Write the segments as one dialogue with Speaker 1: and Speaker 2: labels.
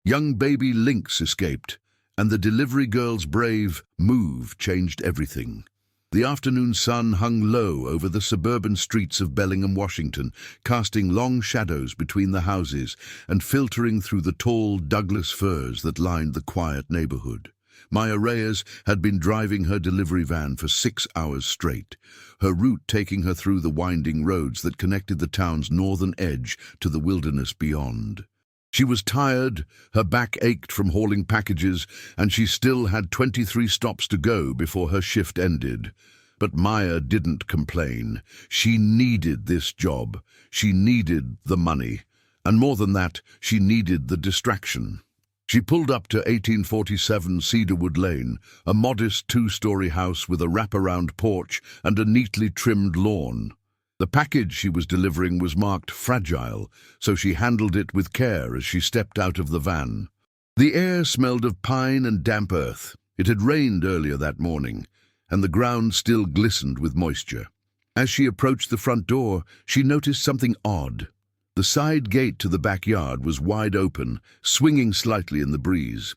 Speaker 1: Young baby Lynx escaped, and the delivery girl's brave move changed everything. The afternoon sun hung low over the suburban streets of Bellingham, Washington, casting long shadows between the houses and filtering through the tall Douglas firs that lined the quiet neighborhood. Maya Reyes had been driving her delivery van for 6 hours straight, her route taking her through the winding roads that connected the town's northern edge to the wilderness beyond. She was tired, her back ached from hauling packages, and she still had 23 stops to go before her shift ended. But Maya didn't complain. She needed this job. She needed the money. And more than that, she needed the distraction. She pulled up to 1847 Cedarwood Lane, a modest 2-story house with a wraparound porch and a neatly trimmed lawn. The package she was delivering was marked fragile, so she handled it with care as she stepped out of the van. The air smelled of pine and damp earth. It had rained earlier that morning, and the ground still glistened with moisture. As she approached the front door, she noticed something odd. The side gate to the backyard was wide open, swinging slightly in the breeze.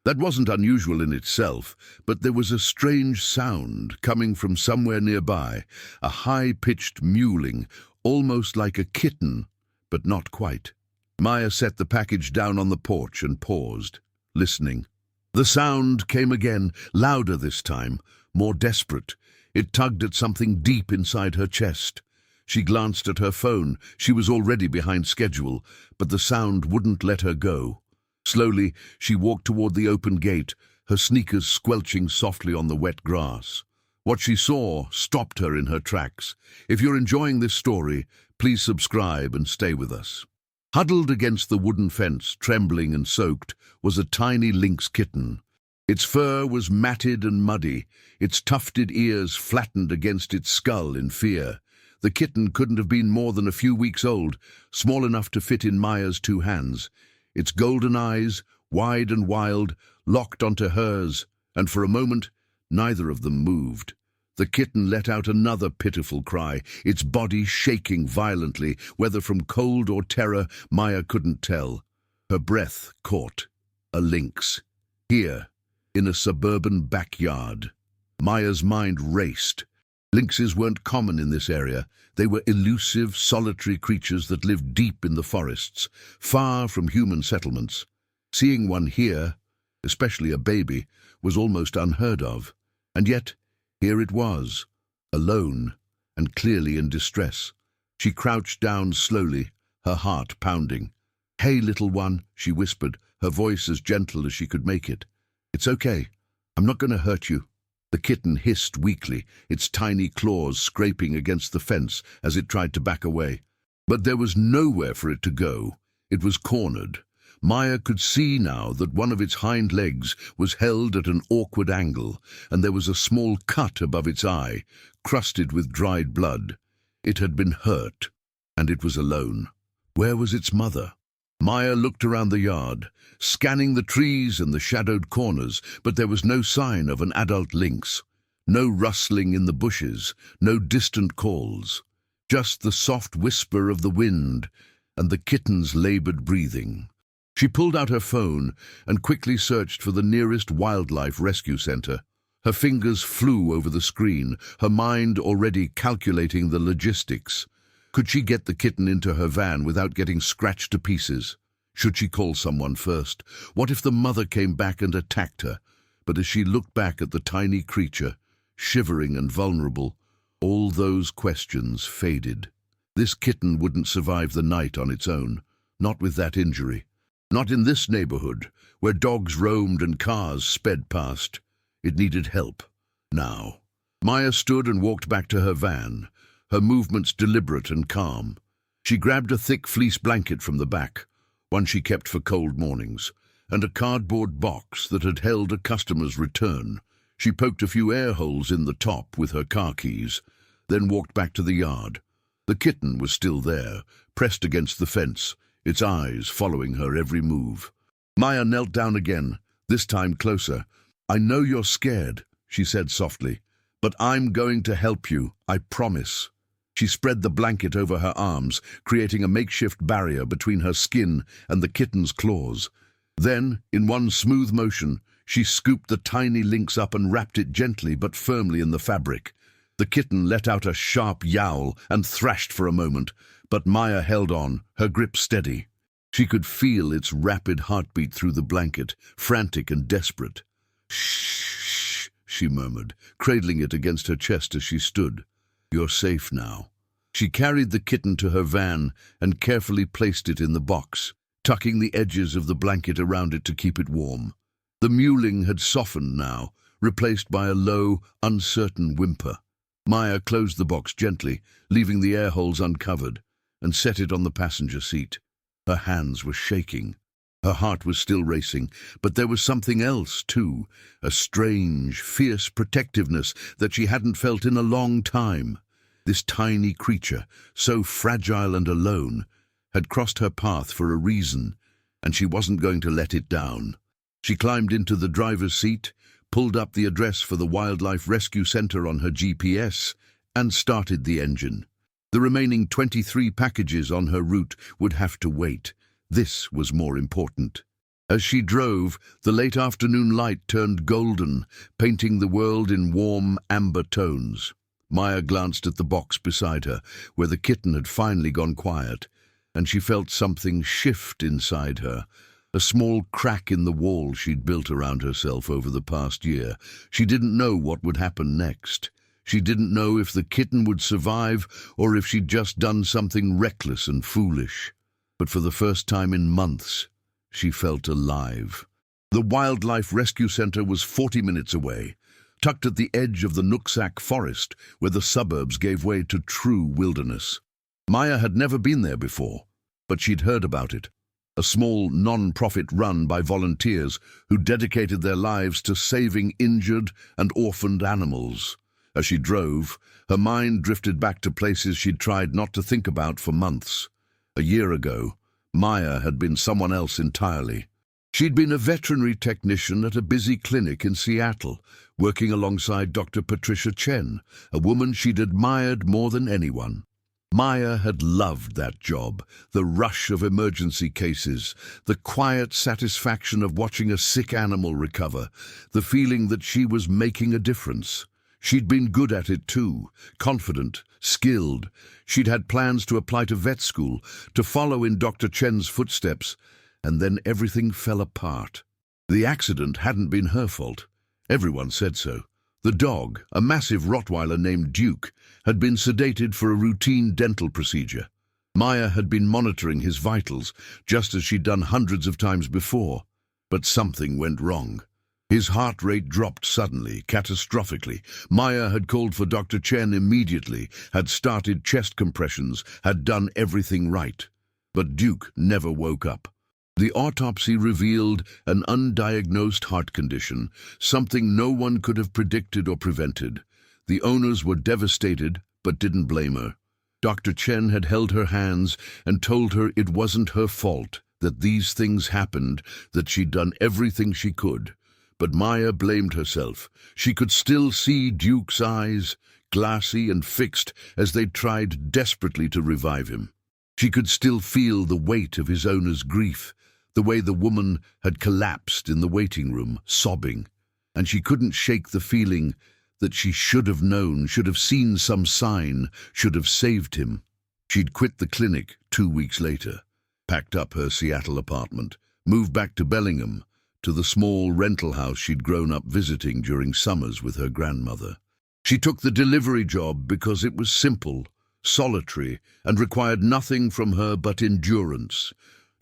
Speaker 1: That wasn't unusual in itself, but there was a strange sound coming from somewhere nearby, a high-pitched mewling, almost like a kitten, but not quite. Maya set the package down on the porch and paused, listening. The sound came again, louder this time, more desperate. It tugged at something deep inside her chest. She glanced at her phone. She was already behind schedule, but the sound wouldn't let her go. Slowly, she walked toward the open gate, her sneakers squelching softly on the wet grass. What she saw stopped her in her tracks. If you're enjoying this story, please subscribe and stay with us. Huddled against the wooden fence, trembling and soaked, was a tiny lynx kitten. Its fur was matted and muddy, its tufted ears flattened against its skull in fear. The kitten couldn't have been more than a few weeks old, small enough to fit in Maya's 2 hands. Its golden eyes, wide and wild, locked onto hers, and for a moment, neither of them moved. The kitten let out another pitiful cry, its body shaking violently, whether from cold or terror, Maya couldn't tell. Her breath caught. A lynx. Here, in a suburban backyard. Maya's mind raced. Lynxes weren't common in this area. They were elusive, solitary creatures that lived deep in the forests, far from human settlements. Seeing one here, especially a baby, was almost unheard of. And yet, here it was, alone, and clearly in distress. She crouched down slowly, her heart pounding. "Hey, little one," she whispered, her voice as gentle as she could make it. "It's okay. I'm not going to hurt you." The kitten hissed weakly, its tiny claws scraping against the fence as it tried to back away. But there was nowhere for it to go. It was cornered. Maya could see now that one of its hind legs was held at an awkward angle, and there was a small cut above its eye, crusted with dried blood. It had been hurt, and it was alone. Where was its mother? Maya looked around the yard, scanning the trees and the shadowed corners, but there was no sign of an adult lynx. No rustling in the bushes, no distant calls. Just the soft whisper of the wind and the kitten's labored breathing. She pulled out her phone and quickly searched for the nearest wildlife rescue center. Her fingers flew over the screen, her mind already calculating the logistics. Could she get the kitten into her van without getting scratched to pieces? Should she call someone first? What if the mother came back and attacked her? But as she looked back at the tiny creature, shivering and vulnerable, all those questions faded. This kitten wouldn't survive the night on its own, not with that injury. Not in this neighborhood, where dogs roamed and cars sped past. It needed help, now. Maya stood and walked back to her van, her movements deliberate and calm. She grabbed a thick fleece blanket from the back, one she kept for cold mornings, and a cardboard box that had held a customer's return. She poked a few air holes in the top with her car keys, then walked back to the yard. The kitten was still there, pressed against the fence, its eyes following her every move. Maya knelt down again, this time closer. "I know you're scared," she said softly, "but I'm going to help you, I promise." She spread the blanket over her arms, creating a makeshift barrier between her skin and the kitten's claws. Then, in one smooth motion, she scooped the tiny lynx up and wrapped it gently but firmly in the fabric. The kitten let out a sharp yowl and thrashed for a moment, but Maya held on, her grip steady. She could feel its rapid heartbeat through the blanket, frantic and desperate. "Shh," she murmured, cradling it against her chest as she stood. "You're safe now." She carried the kitten to her van and carefully placed it in the box, tucking the edges of the blanket around it to keep it warm. The mewling had softened now, replaced by a low, uncertain whimper. Maya closed the box gently, leaving the air holes uncovered, and set it on the passenger seat. Her hands were shaking. Her heart was still racing, but there was something else, too, a strange, fierce protectiveness that she hadn't felt in a long time. This tiny creature, so fragile and alone, had crossed her path for a reason, and she wasn't going to let it down. She climbed into the driver's seat, pulled up the address for the Wildlife Rescue Center on her GPS, and started the engine. The remaining 23 packages on her route would have to wait. This was more important. As she drove, the late afternoon light turned golden, painting the world in warm, amber tones. Maya glanced at the box beside her, where the kitten had finally gone quiet, and she felt something shift inside her. A small crack in the wall she'd built around herself over the past year. She didn't know what would happen next. She didn't know if the kitten would survive or if she'd just done something reckless and foolish. But for the first time in months, she felt alive. The Wildlife Rescue Center was 40 minutes away, tucked at the edge of the Nooksack forest, where the suburbs gave way to true wilderness. Maya had never been there before, but she'd heard about it. A small non-profit run by volunteers who dedicated their lives to saving injured and orphaned animals. As she drove, her mind drifted back to places she'd tried not to think about for months. A year ago, Maya had been someone else entirely. She'd been a veterinary technician at a busy clinic in Seattle, working alongside Dr. Patricia Chen, a woman she'd admired more than anyone. Maya had loved that job, the rush of emergency cases, the quiet satisfaction of watching a sick animal recover, the feeling that she was making a difference. She'd been good at it too, confident, skilled. She'd had plans to apply to vet school, to follow in Dr. Chen's footsteps, and then everything fell apart. The accident hadn't been her fault. Everyone said so. The dog, a massive Rottweiler named Duke, had been sedated for a routine dental procedure. Maya had been monitoring his vitals, just as she'd done hundreds of times before. But something went wrong. His heart rate dropped suddenly, catastrophically. Maya had called for Dr. Chen immediately, had started chest compressions, had done everything right. But Duke never woke up. The autopsy revealed an undiagnosed heart condition, something no one could have predicted or prevented. The owners were devastated, but didn't blame her. Dr. Chen had held her hands and told her it wasn't her fault, that these things happened, that she'd done everything she could. But Maya blamed herself. She could still see Duke's eyes, glassy and fixed, as they tried desperately to revive him. She could still feel the weight of his owner's grief, the way the woman had collapsed in the waiting room, sobbing, and she couldn't shake the feeling that she should have known, should have seen some sign, should have saved him. She'd quit the clinic 2 weeks later, packed up her Seattle apartment, moved back to Bellingham, to the small rental house she'd grown up visiting during summers with her grandmother. She took the delivery job because it was simple, solitary, and required nothing from her but endurance.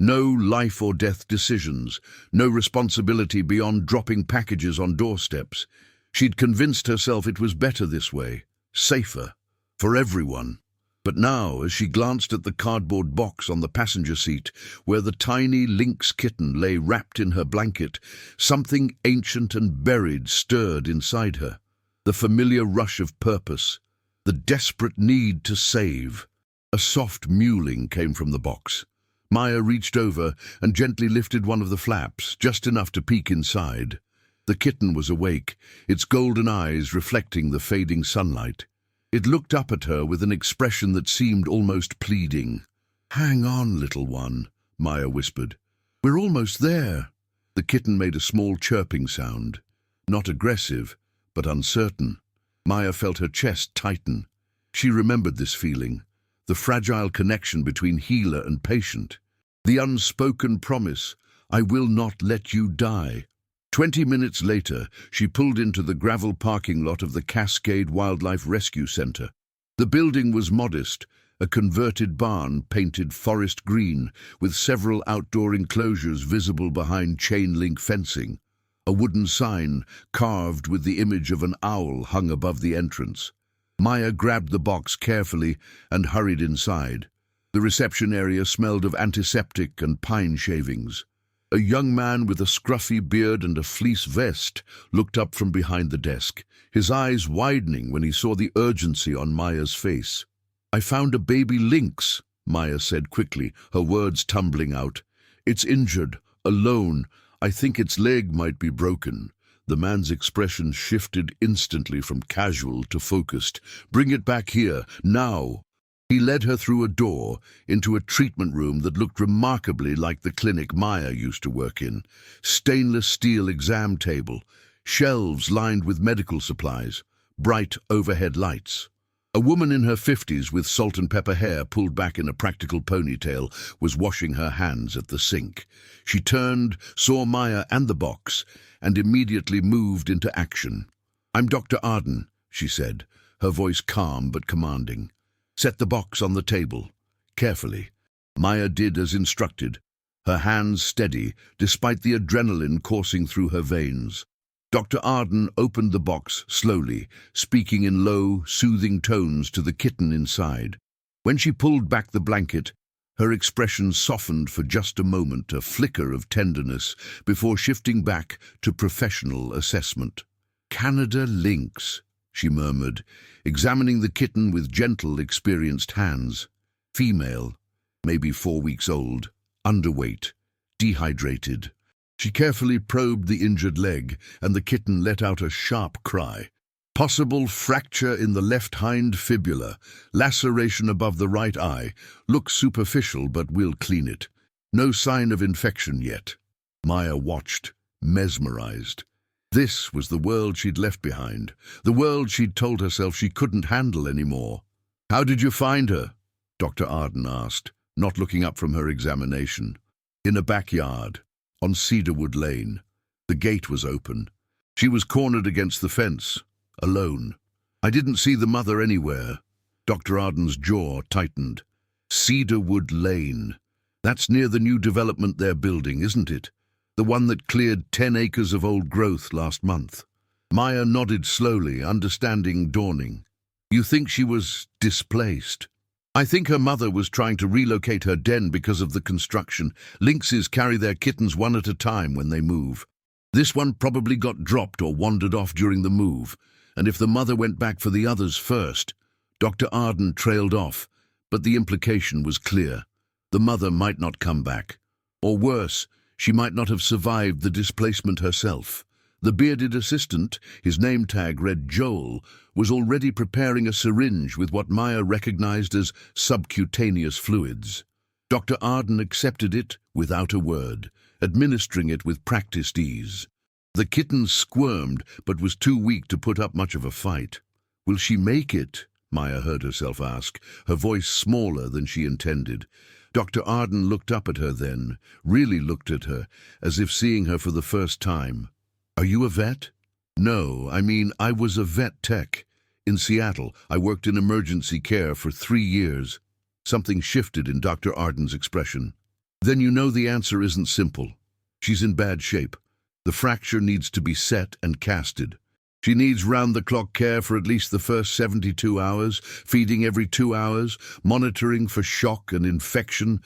Speaker 1: No life or death decisions, no responsibility beyond dropping packages on doorsteps. She'd convinced herself it was better this way, safer, for everyone. But now, as she glanced at the cardboard box on the passenger seat, where the tiny Lynx kitten lay wrapped in her blanket, something ancient and buried stirred inside her. The familiar rush of purpose, the desperate need to save. A soft mewling came from the box. Maya reached over and gently lifted one of the flaps, just enough to peek inside. The kitten was awake, its golden eyes reflecting the fading sunlight. It looked up at her with an expression that seemed almost pleading. "Hang on, little one," Maya whispered. "We're almost there." The kitten made a small chirping sound, not aggressive, but uncertain. Maya felt her chest tighten. She remembered this feeling, the fragile connection between healer and patient. The unspoken promise, "I will not let you die." 20 minutes later, she pulled into the gravel parking lot of the Cascade Wildlife Rescue Center. The building was modest, a converted barn painted forest green, with several outdoor enclosures visible behind chain-link fencing. A wooden sign, carved with the image of an owl, hung above the entrance. Maya grabbed the box carefully and hurried inside. The reception area smelled of antiseptic and pine shavings. A young man with a scruffy beard and a fleece vest looked up from behind the desk, his eyes widening when he saw the urgency on Maya's face. "I found a baby lynx," Maya said quickly, her words tumbling out. "It's injured, alone. I think its leg might be broken." The man's expression shifted instantly from casual to focused. "Bring it back here, now." He led her through a door into a treatment room that looked remarkably like the clinic Maya used to work in. Stainless steel exam table, shelves lined with medical supplies, bright overhead lights. A woman in her 50s with salt and pepper hair pulled back in a practical ponytail was washing her hands at the sink. She turned, saw Maya and the box, and immediately moved into action. "I'm Dr. Arden," she said, her voice calm but commanding. "Set the box on the table." Carefully, Maya did as instructed, her hands steady despite the adrenaline coursing through her veins. Dr. Arden opened the box slowly, speaking in low, soothing tones to the kitten inside. When she pulled back the blanket, her expression softened for just a moment, a flicker of tenderness, before shifting back to professional assessment. "Canada Lynx," she murmured, examining the kitten with gentle, experienced hands. "Female, maybe 4 weeks old, underweight, dehydrated." She carefully probed the injured leg, and the kitten let out a sharp cry. "Possible fracture in the left hind fibula, laceration above the right eye. Looks superficial, but we'll clean it. No sign of infection yet." Maya watched, mesmerized. This was the world she'd left behind, the world she'd told herself she couldn't handle anymore. "How did you find her?" Dr. Arden asked, not looking up from her examination. "In a backyard, on Cedarwood Lane. The gate was open. She was cornered against the fence, alone. I didn't see the mother anywhere." Dr. Arden's jaw tightened. "Cedarwood Lane. That's near the new development they're building, isn't it? The one that cleared 10 acres of old growth last month." Maya nodded slowly, understanding dawning. "You think she was displaced?" "I think her mother was trying to relocate her den because of the construction. Lynxes carry their kittens one at a time when they move. This one probably got dropped or wandered off during the move, and if the mother went back for the others first..." Dr. Arden trailed off, but the implication was clear. The mother might not come back. Or worse, she might not have survived the displacement herself. The bearded assistant, his name tag read Joel, was already preparing a syringe with what Maya recognized as subcutaneous fluids. Dr. Arden accepted it without a word, administering it with practiced ease. The kitten squirmed, but was too weak to put up much of a fight. "Will she make it?" Maya heard herself ask, her voice smaller than she intended. Dr. Arden looked up at her then, really looked at her, as if seeing her for the first time. "Are you a vet?" "No, I was a vet tech. In Seattle, I worked in emergency care for 3 years. Something shifted in Dr. Arden's expression. "Then you know the answer isn't simple. She's in bad shape. The fracture needs to be set and casted. She needs round-the-clock care for at least the first 72 hours, feeding every 2 hours, monitoring for shock and infection,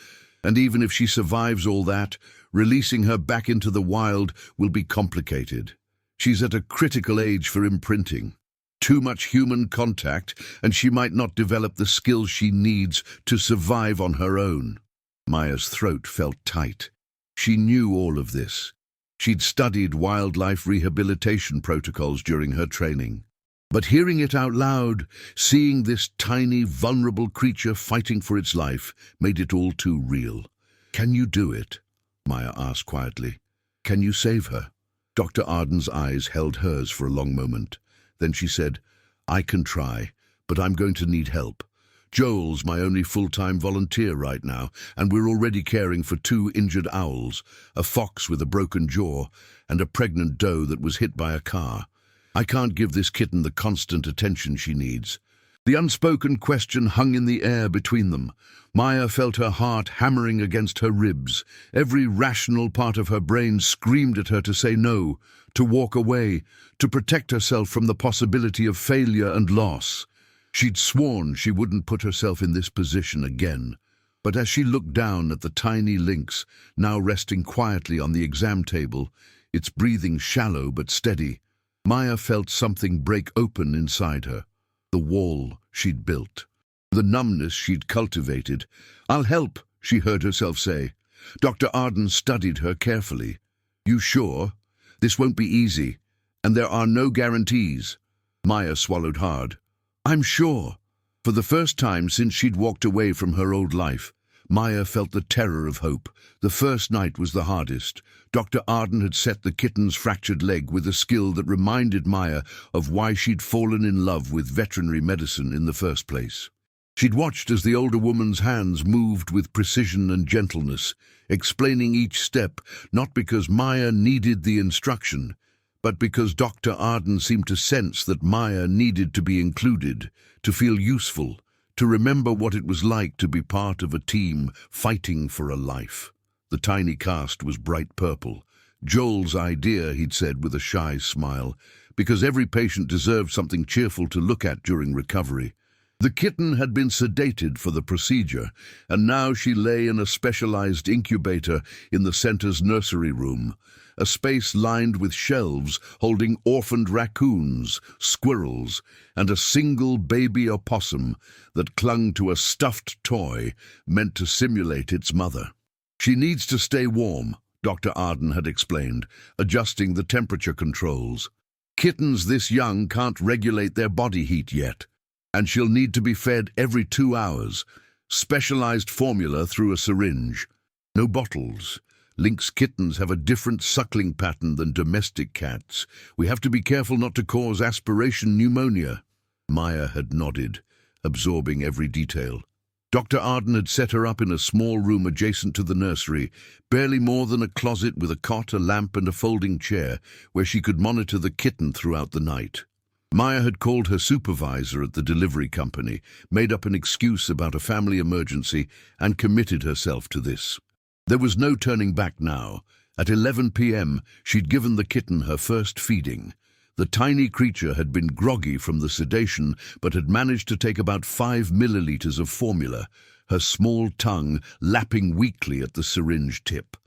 Speaker 1: and even if she survives all that, releasing her back into the wild will be complicated. She's at a critical age for imprinting. Too much human contact, and she might not develop the skills she needs to survive on her own." Maya's throat felt tight. She knew all of this. She'd studied wildlife rehabilitation protocols during her training. But hearing it out loud, seeing this tiny, vulnerable creature fighting for its life, made it all too real. "Can you do it?" Maya asked quietly. Can you save her? Dr. Arden's eyes held hers for a long moment. Then she said, I can try, but I'm going to need help. Joel's my only full-time volunteer right now, and we're already caring for 2 injured owls, a fox with a broken jaw, and a pregnant doe that was hit by a car. I can't give this kitten the constant attention she needs. The unspoken question hung in the air between them. Maya felt her heart hammering against her ribs. Every rational part of her brain screamed at her to say no, to walk away, to protect herself from the possibility of failure and loss. She'd sworn she wouldn't put herself in this position again. But as she looked down at the tiny Lynx, now resting quietly on the exam table, its breathing shallow but steady, Maya felt something break open inside her. The wall she'd built, the numbness she'd cultivated. I'll help, she heard herself say. Dr. Arden studied her carefully. You sure? This won't be easy, and there are no guarantees. Maya swallowed hard. I'm sure. For the first time since she'd walked away from her old life, Maya felt the terror of hope. The first night was the hardest. Dr. Arden had set the kitten's fractured leg with a skill that reminded Maya of why she'd fallen in love with veterinary medicine in the first place. She'd watched as the older woman's hands moved with precision and gentleness, explaining each step, not because Maya needed the instruction, but because Dr. Arden seemed to sense that Maya needed to be included, to feel useful, to remember what it was like to be part of a team fighting for a life. The tiny cast was bright purple. Joel's idea, he'd said with a shy smile, because every patient deserved something cheerful to look at during recovery. The kitten had been sedated for the procedure, and now she lay in a specialized incubator in the center's nursery room, a space lined with shelves holding orphaned raccoons, squirrels, and a single baby opossum that clung to a stuffed toy meant to simulate its mother. She needs to stay warm, Dr. Arden had explained, adjusting the temperature controls. Kittens this young can't regulate their body heat yet, and she'll need to be fed every 2 hours, specialized formula through a syringe. No bottles. Lynx kittens have a different suckling pattern than domestic cats. We have to be careful not to cause aspiration pneumonia. Maya had nodded, absorbing every detail. Dr. Arden had set her up in a small room adjacent to the nursery, barely more than a closet with a cot, a lamp, and a folding chair, where she could monitor the kitten throughout the night. Maya had called her supervisor at the delivery company, made up an excuse about a family emergency, and committed herself to this. There was no turning back now. At 11 p.m., she'd given the kitten her first feeding. The tiny creature had been groggy from the sedation, but had managed to take about 5 milliliters of formula, her small tongue lapping weakly at the syringe tip.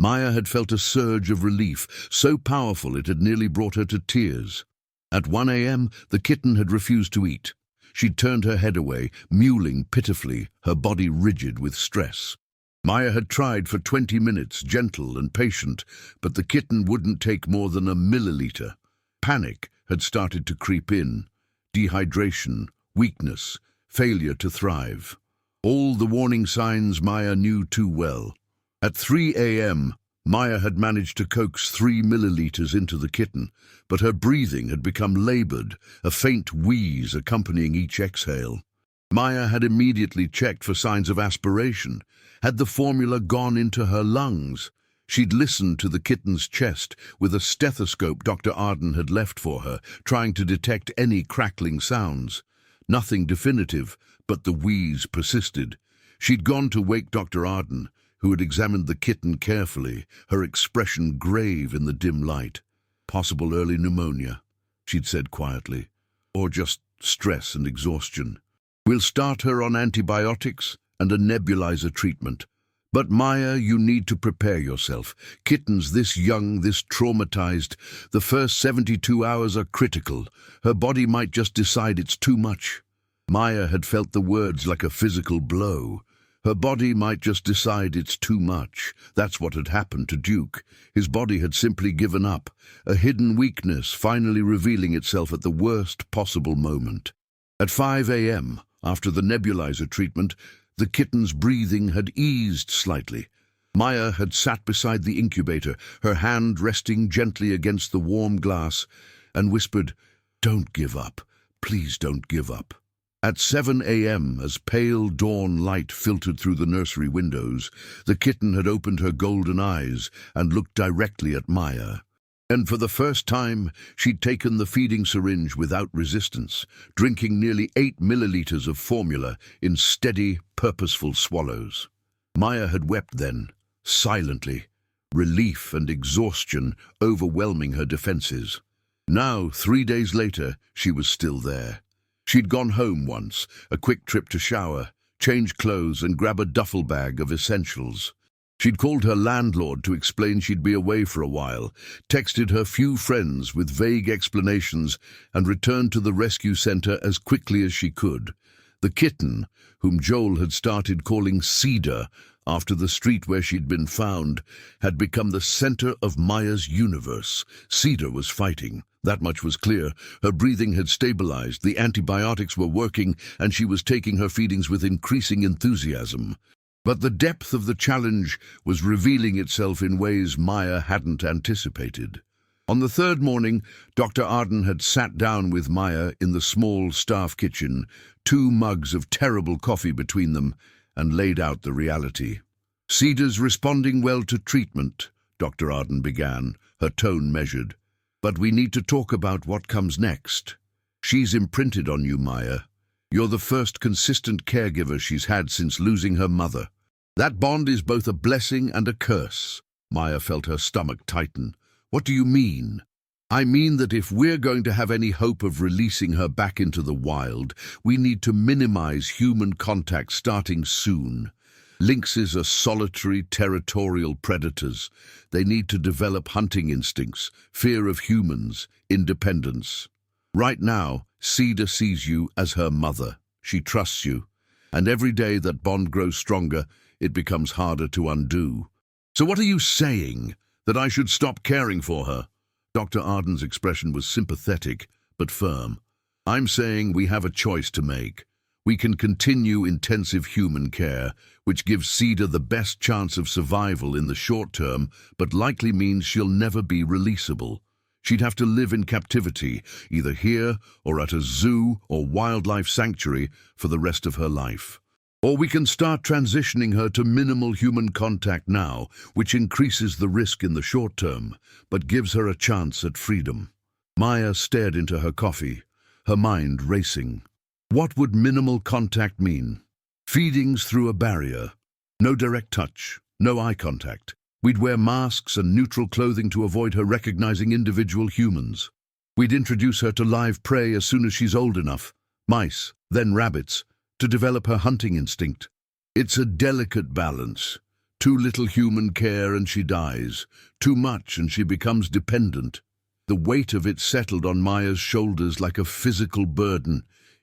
Speaker 1: Maya had felt a surge of relief, so powerful it had nearly brought her to tears. At 1 a.m., the kitten had refused to eat. She'd turned her head away, mewling pitifully, her body rigid with stress. Maya had tried for 20 minutes, gentle and patient, but the kitten wouldn't take more than a milliliter. Panic had started to creep in. Dehydration, weakness, failure to thrive. All the warning signs Maya knew too well. At 3 a.m., Maya had managed to coax 3 milliliters into the kitten, but her breathing had become labored, a faint wheeze accompanying each exhale. Maya had immediately checked for signs of aspiration. Had the formula gone into her lungs? She'd listened to the kitten's chest with a stethoscope Dr. Arden had left for her, trying to detect any crackling sounds. Nothing definitive, but the wheeze persisted. She'd gone to wake Dr. Arden, who had examined the kitten carefully, her expression grave in the dim light. Possible early pneumonia, she'd said quietly, or just stress and exhaustion. We'll start her on antibiotics and a nebulizer treatment. But Maya, you need to prepare yourself. Kittens this young, this traumatized, the first 72 hours are critical. Her body might just decide it's too much. Maya had felt the words like a physical blow. Her body might just decide it's too much. That's what had happened to Duke. His body had simply given up, a hidden weakness finally revealing itself at the worst possible moment. At 5 a.m., after the nebulizer treatment, the kitten's breathing had eased slightly. Maya had sat beside the incubator, her hand resting gently against the warm glass, and whispered, "Don't give up. Please don't give up." At 7 a.m., as pale dawn light filtered through the nursery windows, the kitten had opened her golden eyes and looked directly at Maya. And for the first time, she'd taken the feeding syringe without resistance, drinking nearly 8 milliliters of formula in steady, purposeful swallows. Maya had wept then, silently, relief and exhaustion overwhelming her defenses. Now, 3 days later, she was still there. She'd gone home once, a quick trip to shower, change clothes and grab a duffel bag of essentials. She'd called her landlord to explain she'd be away for a while, texted her few friends with vague explanations, and returned to the rescue center as quickly as she could. The kitten, whom Joel had started calling Cedar after the street where she'd been found, had become the center of Maya's universe. Cedar was fighting. That much was clear. Her breathing had stabilized, the antibiotics were working, and she was taking her feedings with increasing enthusiasm. But the depth of the challenge was revealing itself in ways Maya hadn't anticipated. On the third morning, Dr. Arden had sat down with Maya in the small staff kitchen, 2 mugs of terrible coffee between them, and laid out the reality. "Cedar's responding well to treatment," Dr. Arden began, her tone measured. "But we need to talk about what comes next. She's imprinted on you, Maya. You're the first consistent caregiver she's had since losing her mother. That bond is both a blessing and a curse." Maya felt her stomach tighten. "What do you mean?" "I mean that if we're going to have any hope of releasing her back into the wild, we need to minimize human contact starting soon. Lynxes are solitary, territorial predators. They need to develop hunting instincts, fear of humans, independence. Right now, Cedar sees you as her mother. She trusts you. And every day that bond grows stronger, it becomes harder to undo. So what are you saying? That I should stop caring for her?" Dr. Arden's expression was sympathetic, but firm. "I'm saying we have a choice to make. We can continue intensive human care, which gives Cedar the best chance of survival in the short term, but likely means she'll never be releasable. She'd have to live in captivity, either here or at a zoo or wildlife sanctuary for the rest of her life. Or we can start transitioning her to minimal human contact now, which increases the risk in the short term, but gives her a chance at freedom." Maya stared into her coffee, her mind racing. What would minimal contact mean? Feedings through a barrier. No direct touch, no eye contact. We'd wear masks and neutral clothing to avoid her recognizing individual humans. We'd introduce her to live prey as soon as she's old enough, mice, then rabbits, to develop her hunting instinct. It's a delicate balance. Too little human care and she dies. Too much and she becomes dependent. The weight of it settled on Maya's shoulders like a physical burden.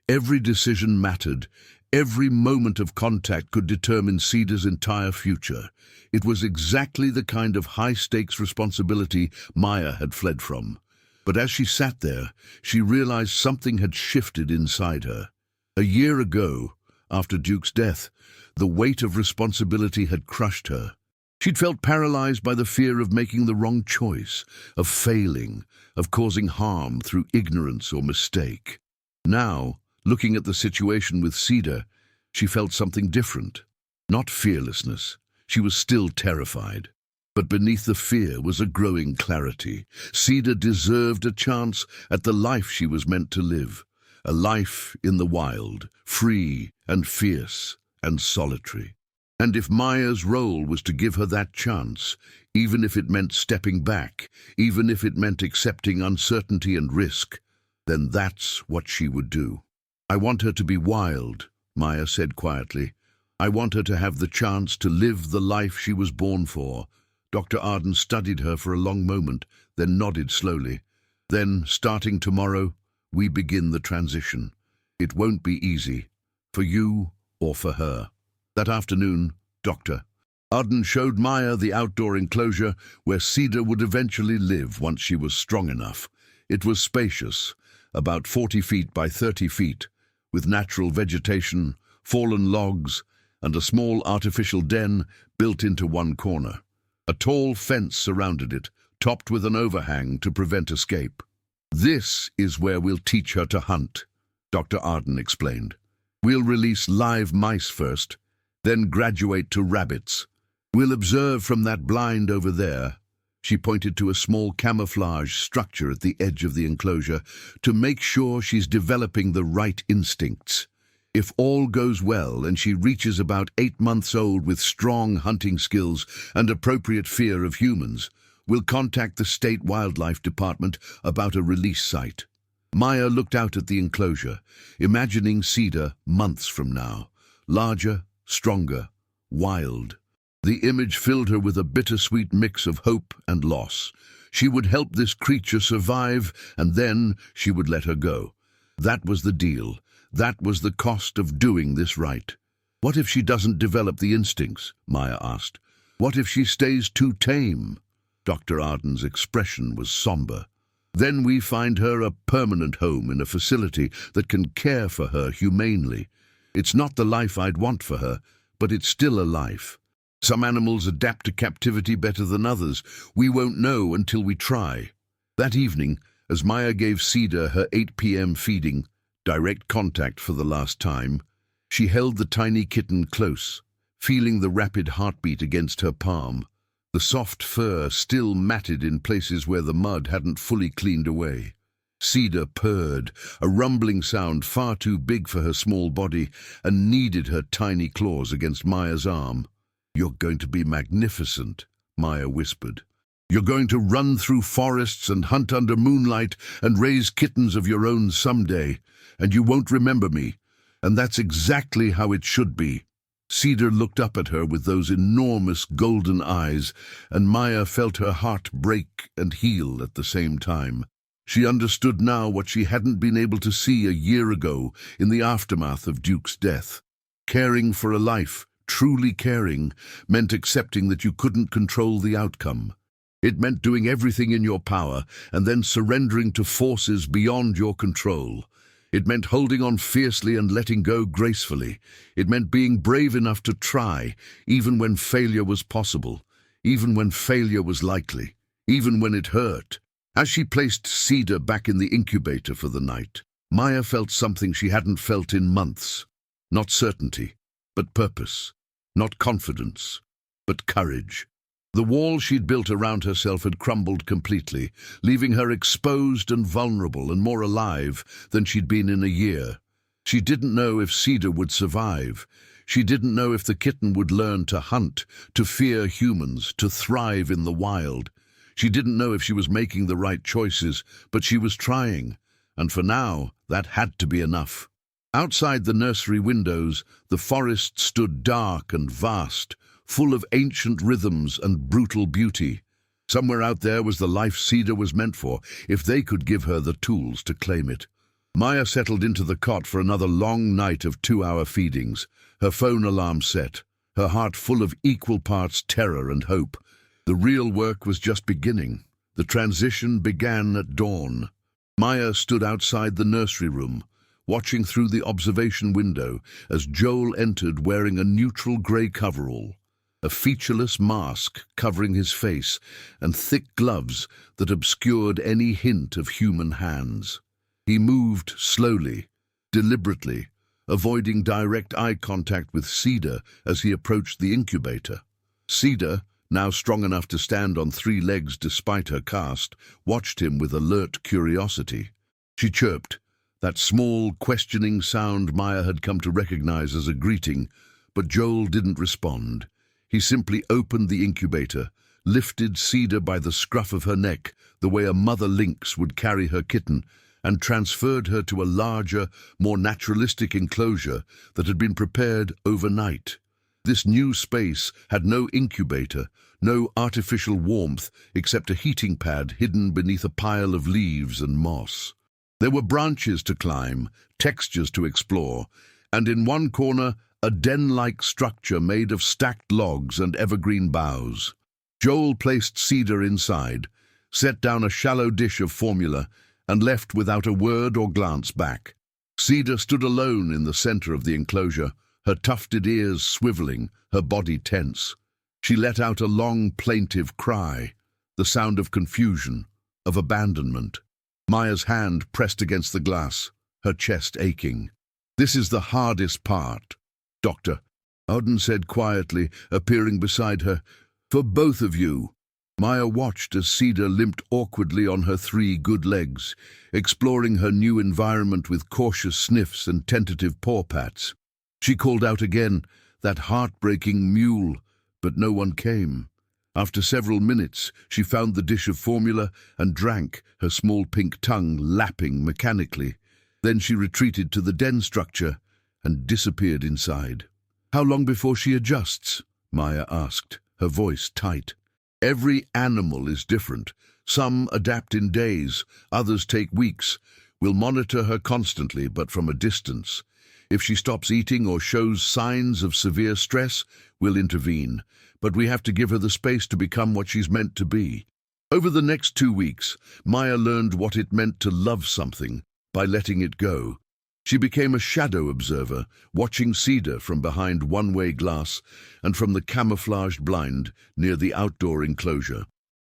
Speaker 1: Every decision mattered. Every moment of contact could determine Cedar's entire future. It was exactly the kind of high-stakes responsibility Maya had fled from. But as she sat there, she realized something had shifted inside her. A year ago, after Duke's death, the weight of responsibility had crushed her. She'd felt paralyzed by the fear of making the wrong choice, of failing, of causing harm through ignorance or mistake. Now, looking at the situation with Cedar, she felt something different. Not fearlessness. She was still terrified. But beneath the fear was a growing clarity. Cedar deserved a chance at the life she was meant to live. A life in the wild, free and fierce and solitary. And if Maya's role was to give her that chance, even if it meant stepping back, even if it meant accepting uncertainty and risk, then that's what she would do. "I want her to be wild," Maya said quietly. "I want her to have the chance to live the life she was born for." Dr. Arden studied her for a long moment, then nodded slowly. "Then, starting tomorrow, we begin the transition. It won't be easy, for you or for her." That afternoon, Dr. Arden showed Maya the outdoor enclosure where Cedar would eventually live once she was strong enough. It was spacious, about 40 feet by 30 feet, with natural vegetation, fallen logs, and a small artificial den built into one corner. A tall fence surrounded it, topped with an overhang to prevent escape. "This is where we'll teach her to hunt," Dr. Arden explained. "We'll release live mice first, then graduate to rabbits. We'll observe from that blind over there." She pointed to a small camouflage structure at the edge of the enclosure to make sure she's developing the right instincts. If all goes well and she reaches about 8 months old with strong hunting skills and appropriate fear of humans, we'll contact the state wildlife department about a release site. Maya looked out at the enclosure, imagining Cedar months from now, larger, stronger, wild. The image filled her with a bittersweet mix of hope and loss. She would help this creature survive, and then she would let her go. That was the deal. That was the cost of doing this right. "What if she doesn't develop the instincts?" Maya asked. "What if she stays too tame?" Dr. Arden's expression was somber. "Then we find her a permanent home in a facility that can care for her humanely. It's not the life I'd want for her, but it's still a life. Some animals adapt to captivity better than others. We won't know until we try." That evening, as Maya gave Cedar her 8 p.m. feeding, direct contact for the last time, she held the tiny kitten close, feeling the rapid heartbeat against her palm, the soft fur still matted in places where the mud hadn't fully cleaned away. Cedar purred, a rumbling sound far too big for her small body, and kneaded her tiny claws against Maya's arm. "You're going to be magnificent," Maya whispered. "You're going to run through forests and hunt under moonlight and raise kittens of your own someday, and you won't remember me. And that's exactly how it should be." Cedar looked up at her with those enormous golden eyes, and Maya felt her heart break and heal at the same time. She understood now what she hadn't been able to see a year ago in the aftermath of Duke's death. Caring for a life, truly caring, meant accepting that you couldn't control the outcome. It meant doing everything in your power and then surrendering to forces beyond your control. It meant holding on fiercely and letting go gracefully. It meant being brave enough to try, even when failure was possible, even when failure was likely, even when it hurt. As she placed Cedar back in the incubator for the night, Maya felt something she hadn't felt in months. Not certainty, but purpose. Not confidence, but courage. The wall she'd built around herself had crumbled completely, leaving her exposed and vulnerable and more alive than she'd been in a year. She didn't know if Cedar would survive. She didn't know if the kitten would learn to hunt, to fear humans, to thrive in the wild. She didn't know if she was making the right choices, but she was trying, and for now, that had to be enough. Outside the nursery windows, the forest stood dark and vast, full of ancient rhythms and brutal beauty. Somewhere out there was the life Cedar was meant for, if they could give her the tools to claim it. Maya settled into the cot for another long night of 2-hour feedings, her phone alarm set, her heart full of equal parts terror and hope. The real work was just beginning. The transition began at dawn. Maya stood outside the nursery room, watching through the observation window as Joel entered wearing a neutral grey coverall, a featureless mask covering his face, and thick gloves that obscured any hint of human hands. He moved slowly, deliberately, avoiding direct eye contact with Cedar as he approached the incubator. Cedar, now strong enough to stand on 3 legs despite her cast, watched him with alert curiosity. She chirped, that small, questioning sound Maya had come to recognize as a greeting, but Joel didn't respond. He simply opened the incubator, lifted Cedar by the scruff of her neck, the way a mother lynx would carry her kitten, and transferred her to a larger, more naturalistic enclosure that had been prepared overnight. This new space had no incubator, no artificial warmth except a heating pad hidden beneath a pile of leaves and moss. There were branches to climb, textures to explore, and in one corner, a den-like structure made of stacked logs and evergreen boughs. Joel placed Cedar inside, set down a shallow dish of formula, and left without a word or glance back. Cedar stood alone in the center of the enclosure, her tufted ears swiveling, her body tense. She let out a long, plaintive cry, the sound of confusion, of abandonment. Maya's hand pressed against the glass, her chest aching. "This is the hardest part, Doctor," Arden said quietly, appearing beside her. "For both of you." Maya watched as Cedar limped awkwardly on her 3 good legs, exploring her new environment with cautious sniffs and tentative paw pats. She called out again, "That heartbreaking mule," but no one came. After several minutes, she found the dish of formula and drank, her small pink tongue lapping mechanically. Then she retreated to the den structure and disappeared inside. "How long before she adjusts?" Maya asked, her voice tight. "Every animal is different. Some adapt in days, others take weeks. We'll monitor her constantly, but from a distance. If she stops eating or shows signs of severe stress, we'll intervene. But we have to give her the space to become what she's meant to be." Over the next 2 weeks, Maya learned what it meant to love something by letting it go. She became a shadow observer, watching Cedar from behind one-way glass and from the camouflaged blind near the outdoor enclosure.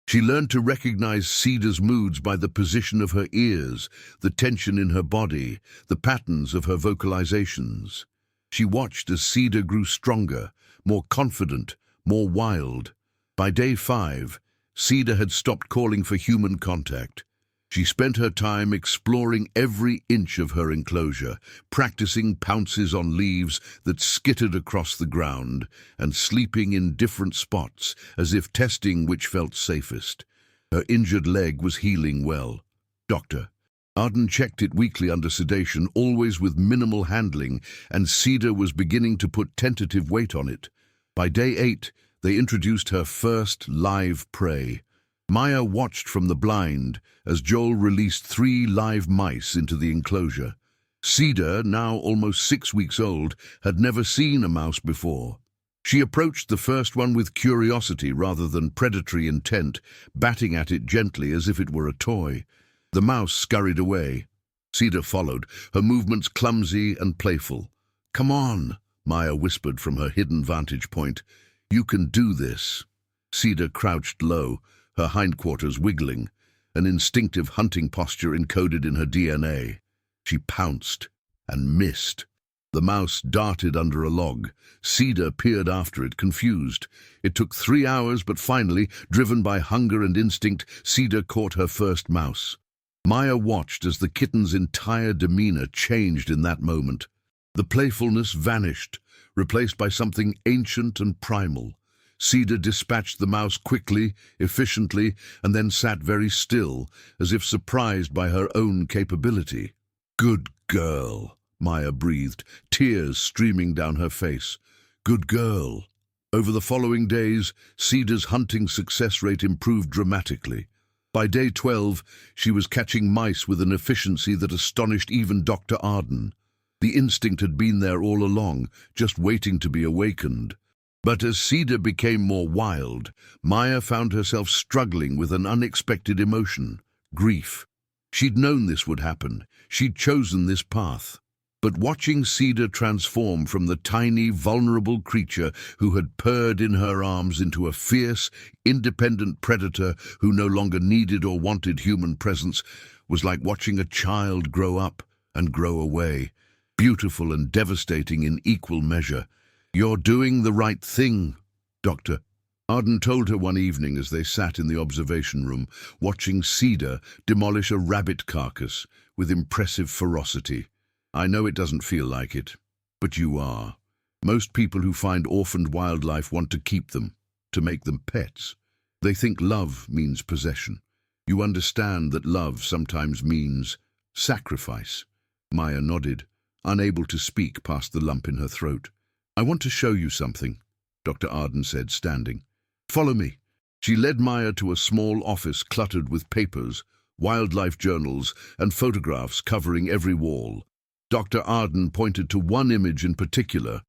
Speaker 1: She learned to recognize Cedar's moods by the position of her ears, the tension in her body, the patterns of her vocalizations. She watched as Cedar grew stronger, more confident, more wild. By day 5, Cedar had stopped calling for human contact. She spent her time exploring every inch of her enclosure, practicing pounces on leaves that skittered across the ground, and sleeping in different spots, as if testing which felt safest. Her injured leg was healing well. "Doctor." Arden checked it weekly under sedation, always with minimal handling, and Cedar was beginning to put tentative weight on it. By day 8, they introduced her first live prey. Maya watched from the blind as Joel released 3 live mice into the enclosure. Cedar, now almost 6 weeks old, had never seen a mouse before. She approached the first one with curiosity rather than predatory intent, batting at it gently as if it were a toy. The mouse scurried away. Cedar followed, her movements clumsy and playful. "Come on," Maya whispered from her hidden vantage point. "You can do this." Cedar crouched low, her hindquarters wiggling, an instinctive hunting posture encoded in her DNA. She pounced and missed. The mouse darted under a log. Cedar peered after it, confused. It took 3 hours, but finally, driven by hunger and instinct, Cedar caught her first mouse. Maya watched as the kitten's entire demeanor changed in that moment. The playfulness vanished, replaced by something ancient and primal. Cedar dispatched the mouse quickly, efficiently, and then sat very still, as if surprised by her own capability. "Good girl," Maya breathed, tears streaming down her face. "Good girl." Over the following days, Cedar's hunting success rate improved dramatically. By day 12, she was catching mice with an efficiency that astonished even Dr. Arden. The instinct had been there all along, just waiting to be awakened. But as Cedar became more wild, Maya found herself struggling with an unexpected emotion, grief. She'd known this would happen. She'd chosen this path. But watching Cedar transform from the tiny, vulnerable creature who had purred in her arms into a fierce, independent predator who no longer needed or wanted human presence was like watching a child grow up and grow away, beautiful and devastating in equal measure. "You're doing the right thing, Doctor," Arden told her one evening as they sat in the observation room, watching Cedar demolish a rabbit carcass with impressive ferocity. "I know it doesn't feel like it, but you are. Most people who find orphaned wildlife want to keep them, to make them pets. They think love means possession. You understand that love sometimes means sacrifice." Maya nodded, unable to speak past the lump in her throat. "I want to show you something," Dr. Arden said, standing. "Follow me." She led Maya to a small office cluttered with papers, wildlife journals, and photographs covering every wall. Dr. Arden pointed to one image in particular,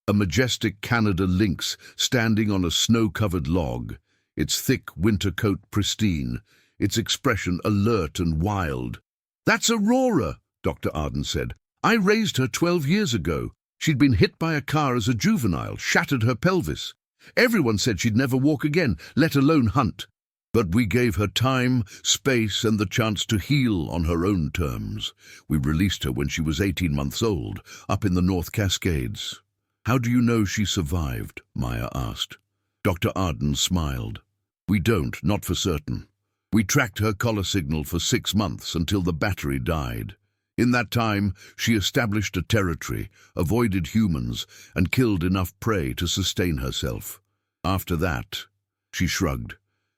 Speaker 1: a majestic Canada lynx standing on a snow-covered log, its thick winter coat pristine, its expression alert and wild. "That's Aurora," Dr. Arden said. "I raised her 12 years ago. She'd been hit by a car as a juvenile, shattered her pelvis. Everyone said she'd never walk again, let alone hunt. But we gave her time, space, and the chance to heal on her own terms. We released her when she was 18 months old, up in the North Cascades. How do you know she survived? Maya asked. Dr. Arden smiled. We don't, not for certain. We tracked her collar signal for 6 months until the battery died. In that time, she established a territory, avoided humans, and killed enough prey to sustain herself. After that, she shrugged.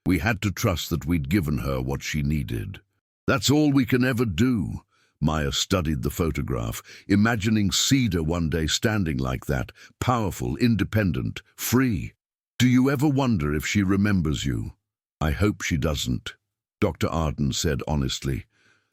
Speaker 1: We had to trust that we'd given her what she needed. That's all we can ever do. Maya studied the photograph, imagining Cedar one day standing like that, powerful, independent, free. Do you ever wonder if she remembers you? I hope she doesn't, Dr. Arden said honestly.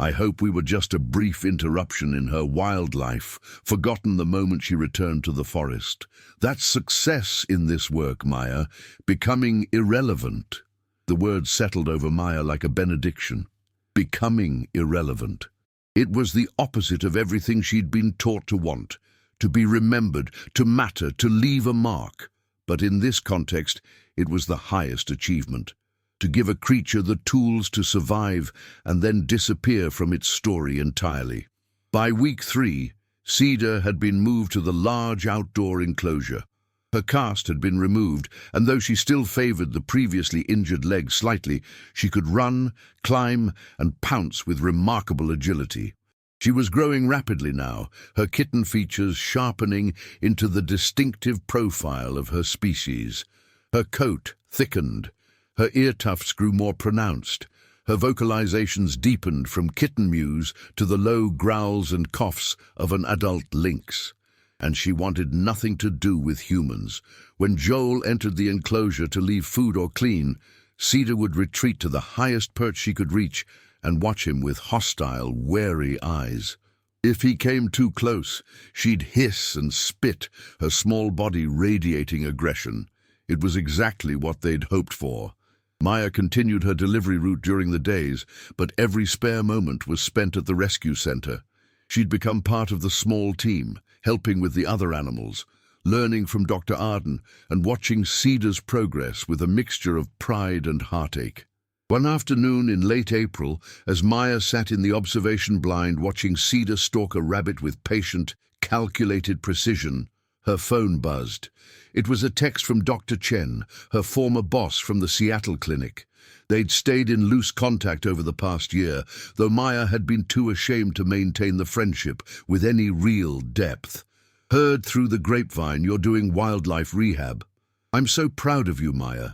Speaker 1: I hope we were just a brief interruption in her wild life, forgotten the moment she returned to the forest. That's success in this work, Maya, becoming irrelevant. The word settled over Maya like a benediction. Becoming irrelevant. It was the opposite of everything she'd been taught to want, to be remembered, to matter, to leave a mark. But in this context, it was the highest achievement. To give a creature the tools to survive and then disappear from its story entirely. By week 3, Cedar had been moved to the large outdoor enclosure. Her cast had been removed, and though she still favored the previously injured leg slightly, she could run, climb, and pounce with remarkable agility. She was growing rapidly now, her kitten features sharpening into the distinctive profile of her species. Her coat thickened. Her ear tufts grew more pronounced. Her vocalizations deepened from kitten mews to the low growls and coughs of an adult lynx. And she wanted nothing to do with humans. When Joel entered the enclosure to leave food or clean, Cedar would retreat to the highest perch she could reach and watch him with hostile, wary eyes. If he came too close, she'd hiss and spit, her small body radiating aggression. It was exactly what they'd hoped for. Maya continued her delivery route during the days, but every spare moment was spent at the rescue center. She'd become part of the small team, helping with the other animals, learning from Dr. Arden and watching Cedar's progress with a mixture of pride and heartache. One afternoon in late April, as Maya sat in the observation blind watching Cedar stalk a rabbit with patient, calculated precision, her phone buzzed. It was a text from Dr. Chen, her former boss from the Seattle clinic. They'd stayed in loose contact over the past year, though Maya had been too ashamed to maintain the friendship with any real depth. Heard through the grapevine you're doing wildlife rehab. I'm so proud of you, Maya.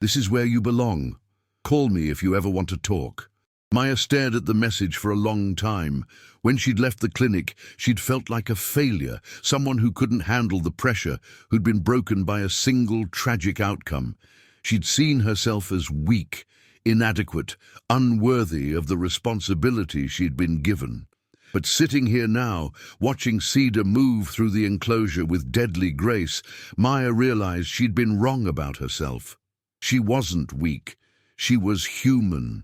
Speaker 1: This is where you belong. Call me if you ever want to talk. Maya stared at the message for a long time. When she'd left the clinic, she'd felt like a failure, someone who couldn't handle the pressure, who'd been broken by a single tragic outcome. She'd seen herself as weak, inadequate, unworthy of the responsibility she'd been given. But sitting here now, watching Cedar move through the enclosure with deadly grace, Maya realized she'd been wrong about herself. She wasn't weak. She was human.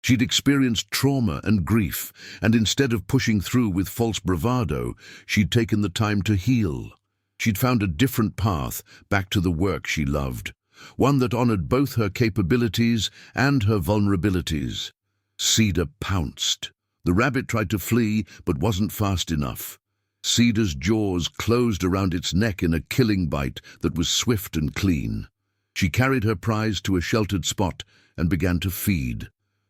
Speaker 1: She'd experienced trauma and grief, and instead of pushing through with false bravado, she'd taken the time to heal. She'd found a different path back to the work she loved, one that honored both her capabilities and her vulnerabilities. Cedar pounced. The rabbit tried to flee, but wasn't fast enough. Cedar's jaws closed around its neck in a killing bite that was swift and clean. She carried her prize to a sheltered spot and began to feed.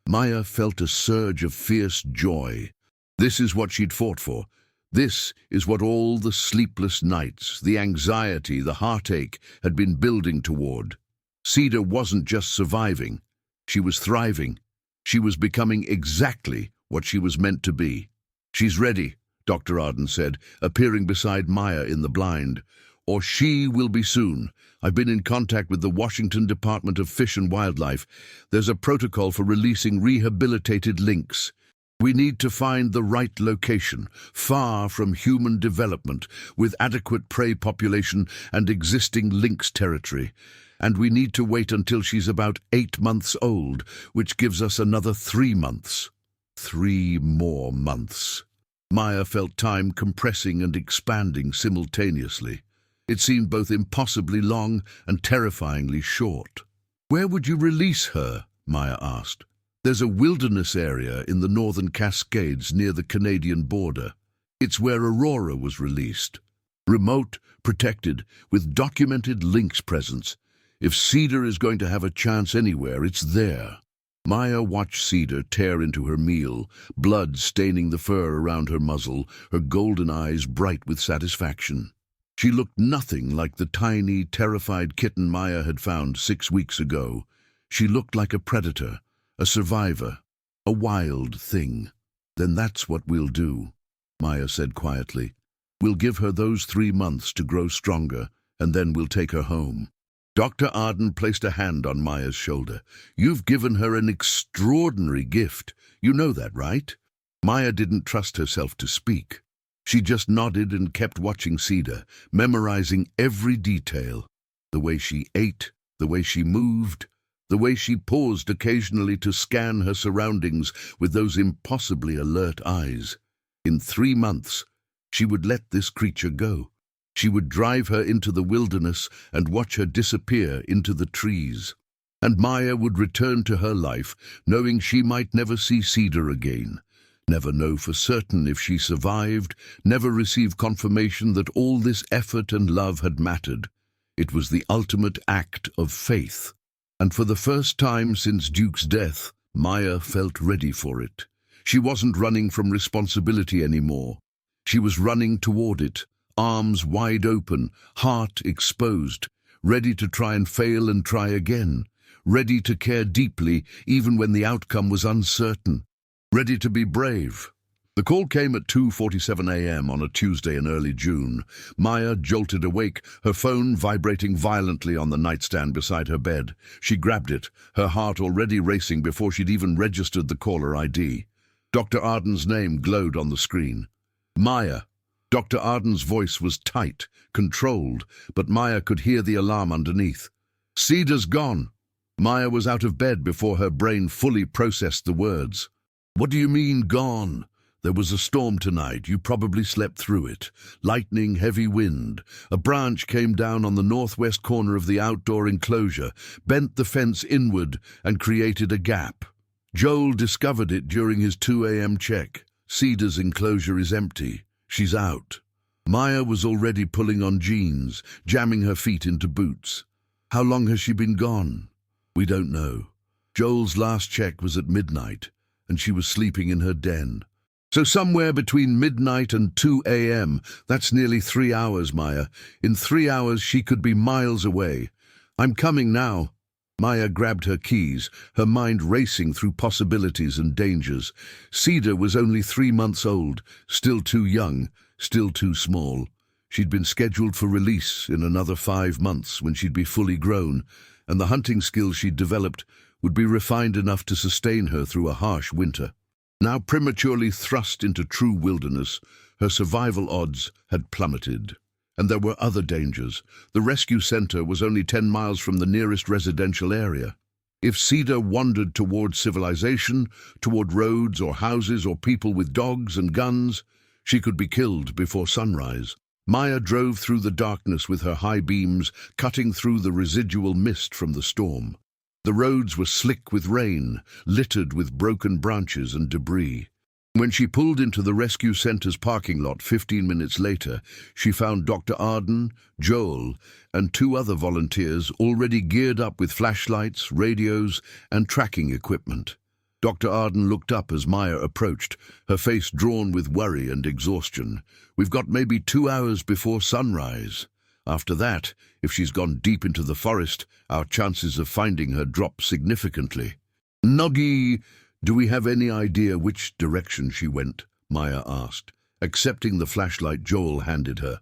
Speaker 1: Maya felt a surge of fierce joy. This is what she'd fought for. This is what all the sleepless nights, the anxiety, the heartache had been building toward. Cedar wasn't just surviving. She was thriving. She was becoming exactly what she was meant to be. She's ready, Dr. Arden said, appearing beside Maya in the blind. Or she will be soon. I've been in contact with the Washington Department of Fish and Wildlife. There's a protocol for releasing rehabilitated lynx. We need to find the right location, far from human development, with adequate prey population and existing lynx territory. And we need to wait until she's about 8 months old, which gives us another 3 months. 3 more months. Maya felt time compressing and expanding simultaneously. It seemed both impossibly long and terrifyingly short. "Where would you release her?" Maya asked. "There's a wilderness area in the northern Cascades near the Canadian border. It's where Aurora was released. Remote, protected, with documented Lynx presence. If Cedar is going to have a chance anywhere, it's there." Maya watched Cedar tear into her meal, blood staining the fur around her muzzle, her golden eyes bright with satisfaction. She looked nothing like the tiny, terrified kitten Maya had found 6 weeks ago. She looked like a predator, a survivor, a wild thing. "Then that's what we'll do," Maya said quietly. "We'll give her those 3 months to grow stronger, and then we'll take her home." Dr. Arden placed a hand on Maya's shoulder. "You've given her an extraordinary gift. You know that, right?" Maya didn't trust herself to speak. She just nodded and kept watching Cedar, memorizing every detail. The way she ate, the way she moved, the way she paused occasionally to scan her surroundings with those impossibly alert eyes. In 3 months, she would let this creature go. She would drive her into the wilderness and watch her disappear into the trees. And Maya would return to her life, knowing she might never see Cedar again, never know for certain if she survived, never receive confirmation that all this effort and love had mattered. It was the ultimate act of faith. And for the first time since Duke's death, Maya felt ready for it. She wasn't running from responsibility anymore. She was running toward it, arms wide open, heart exposed, ready to try and fail and try again, ready to care deeply even when the outcome was uncertain, ready to be brave. The call came at 2:47 a.m. on a Tuesday in early June. Maya jolted awake, her phone vibrating violently on the nightstand beside her bed. She grabbed it, her heart already racing before she'd even registered the caller ID. Dr. Arden's name glowed on the screen. "Maya." Dr. Arden's voice was tight, controlled, but Maya could hear the alarm underneath. "Cedar's gone." Maya was out of bed before her brain fully processed the words. "What do you mean, gone?" "There was a storm tonight. You probably slept through it. Lightning, heavy wind. A branch came down on the northwest corner of the outdoor enclosure, bent the fence inward, and created a gap. Joel discovered it during his 2 a.m. check. Cedar's enclosure is empty. She's out." Maya was already pulling on jeans, jamming her feet into boots. "How long has she been gone?" "We don't know. Joel's last check was at midnight, and she was sleeping in her den." "So somewhere between midnight and 2 a.m., that's nearly 3 hours, Maya. In 3 hours she could be miles away. I'm coming now." Maya grabbed her keys, her mind racing through possibilities and dangers. Cedar was only 3 months old, still too young, still too small. She'd been scheduled for release in another 5 months when she'd be fully grown, and the hunting skills she'd developed would be refined enough to sustain her through a harsh winter. Now prematurely thrust into true wilderness, her survival odds had plummeted. And there were other dangers. The rescue center was only 10 miles from the nearest residential area. If Cedar wandered toward civilization, toward roads or houses or people with dogs and guns, she could be killed before sunrise. Maya drove through the darkness with her high beams, cutting through the residual mist from the storm. The roads were slick with rain, littered with broken branches and debris. When she pulled into the rescue center's parking lot 15 minutes later, she found Dr. Arden, Joel, and 2 other volunteers already geared up with flashlights, radios, and tracking equipment. Dr. Arden looked up as Maya approached, her face drawn with worry and exhaustion. "We've got maybe 2 hours before sunrise. After that, if she's gone deep into the forest, our chances of finding her drop significantly." "Noggy, do we have any idea which direction she went?" Maya asked, accepting the flashlight Joel handed her.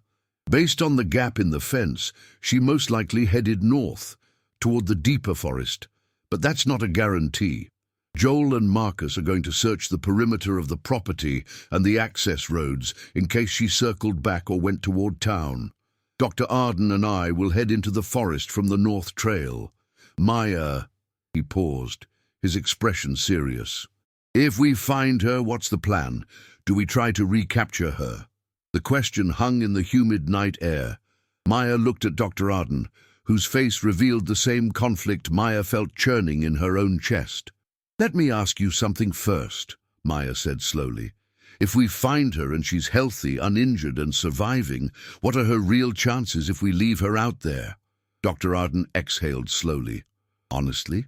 Speaker 1: "Based on the gap in the fence, she most likely headed north, toward the deeper forest, but that's not a guarantee. Joel and Marcus are going to search the perimeter of the property and the access roads in case she circled back or went toward town. Dr. Arden and I will head into the forest from the North Trail. Maya," he paused, his expression serious. "If we find her, what's the plan? Do we try to recapture her? The question hung in the humid night air. Maya looked at Dr. Arden, whose face revealed the same conflict Maya felt churning in her own chest. "Let me ask you something first," Maya said slowly. "If we find her and she's healthy, uninjured and surviving, what are her real chances if we leave her out there?" Dr. Arden exhaled slowly. "Honestly,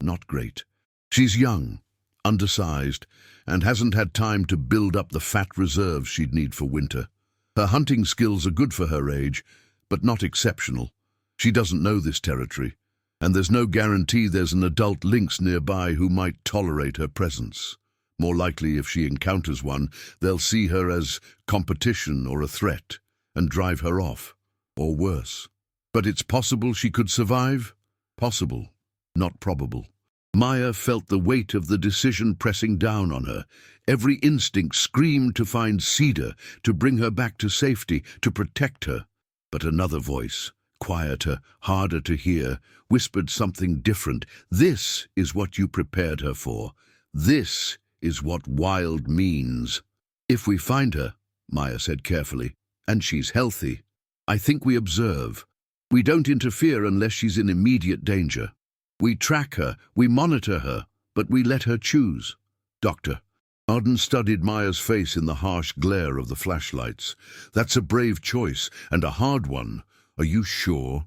Speaker 1: not great. She's young, undersized, and hasn't had time to build up the fat reserves she'd need for winter. Her hunting skills are good for her age, but not exceptional. She doesn't know this territory, and there's no guarantee there's an adult lynx nearby who might tolerate her presence. More likely, if she encounters one, they'll see her as competition or a threat and drive her off, or worse. But it's possible she could survive? Possible, not probable." Maya felt the weight of the decision pressing down on her. Every instinct screamed to find Cedar, to bring her back to safety, to protect her. But another voice, quieter, harder to hear, whispered something different. "This is what you prepared her for. This is what wild means." "If we find her," Maya said carefully, "and she's healthy, I think we observe. We don't interfere unless she's in immediate danger. We track her, we monitor her, but we let her choose." "Doctor." Arden studied Maya's face in the harsh glare of the flashlights. "That's a brave choice, and a hard one. Are you sure?"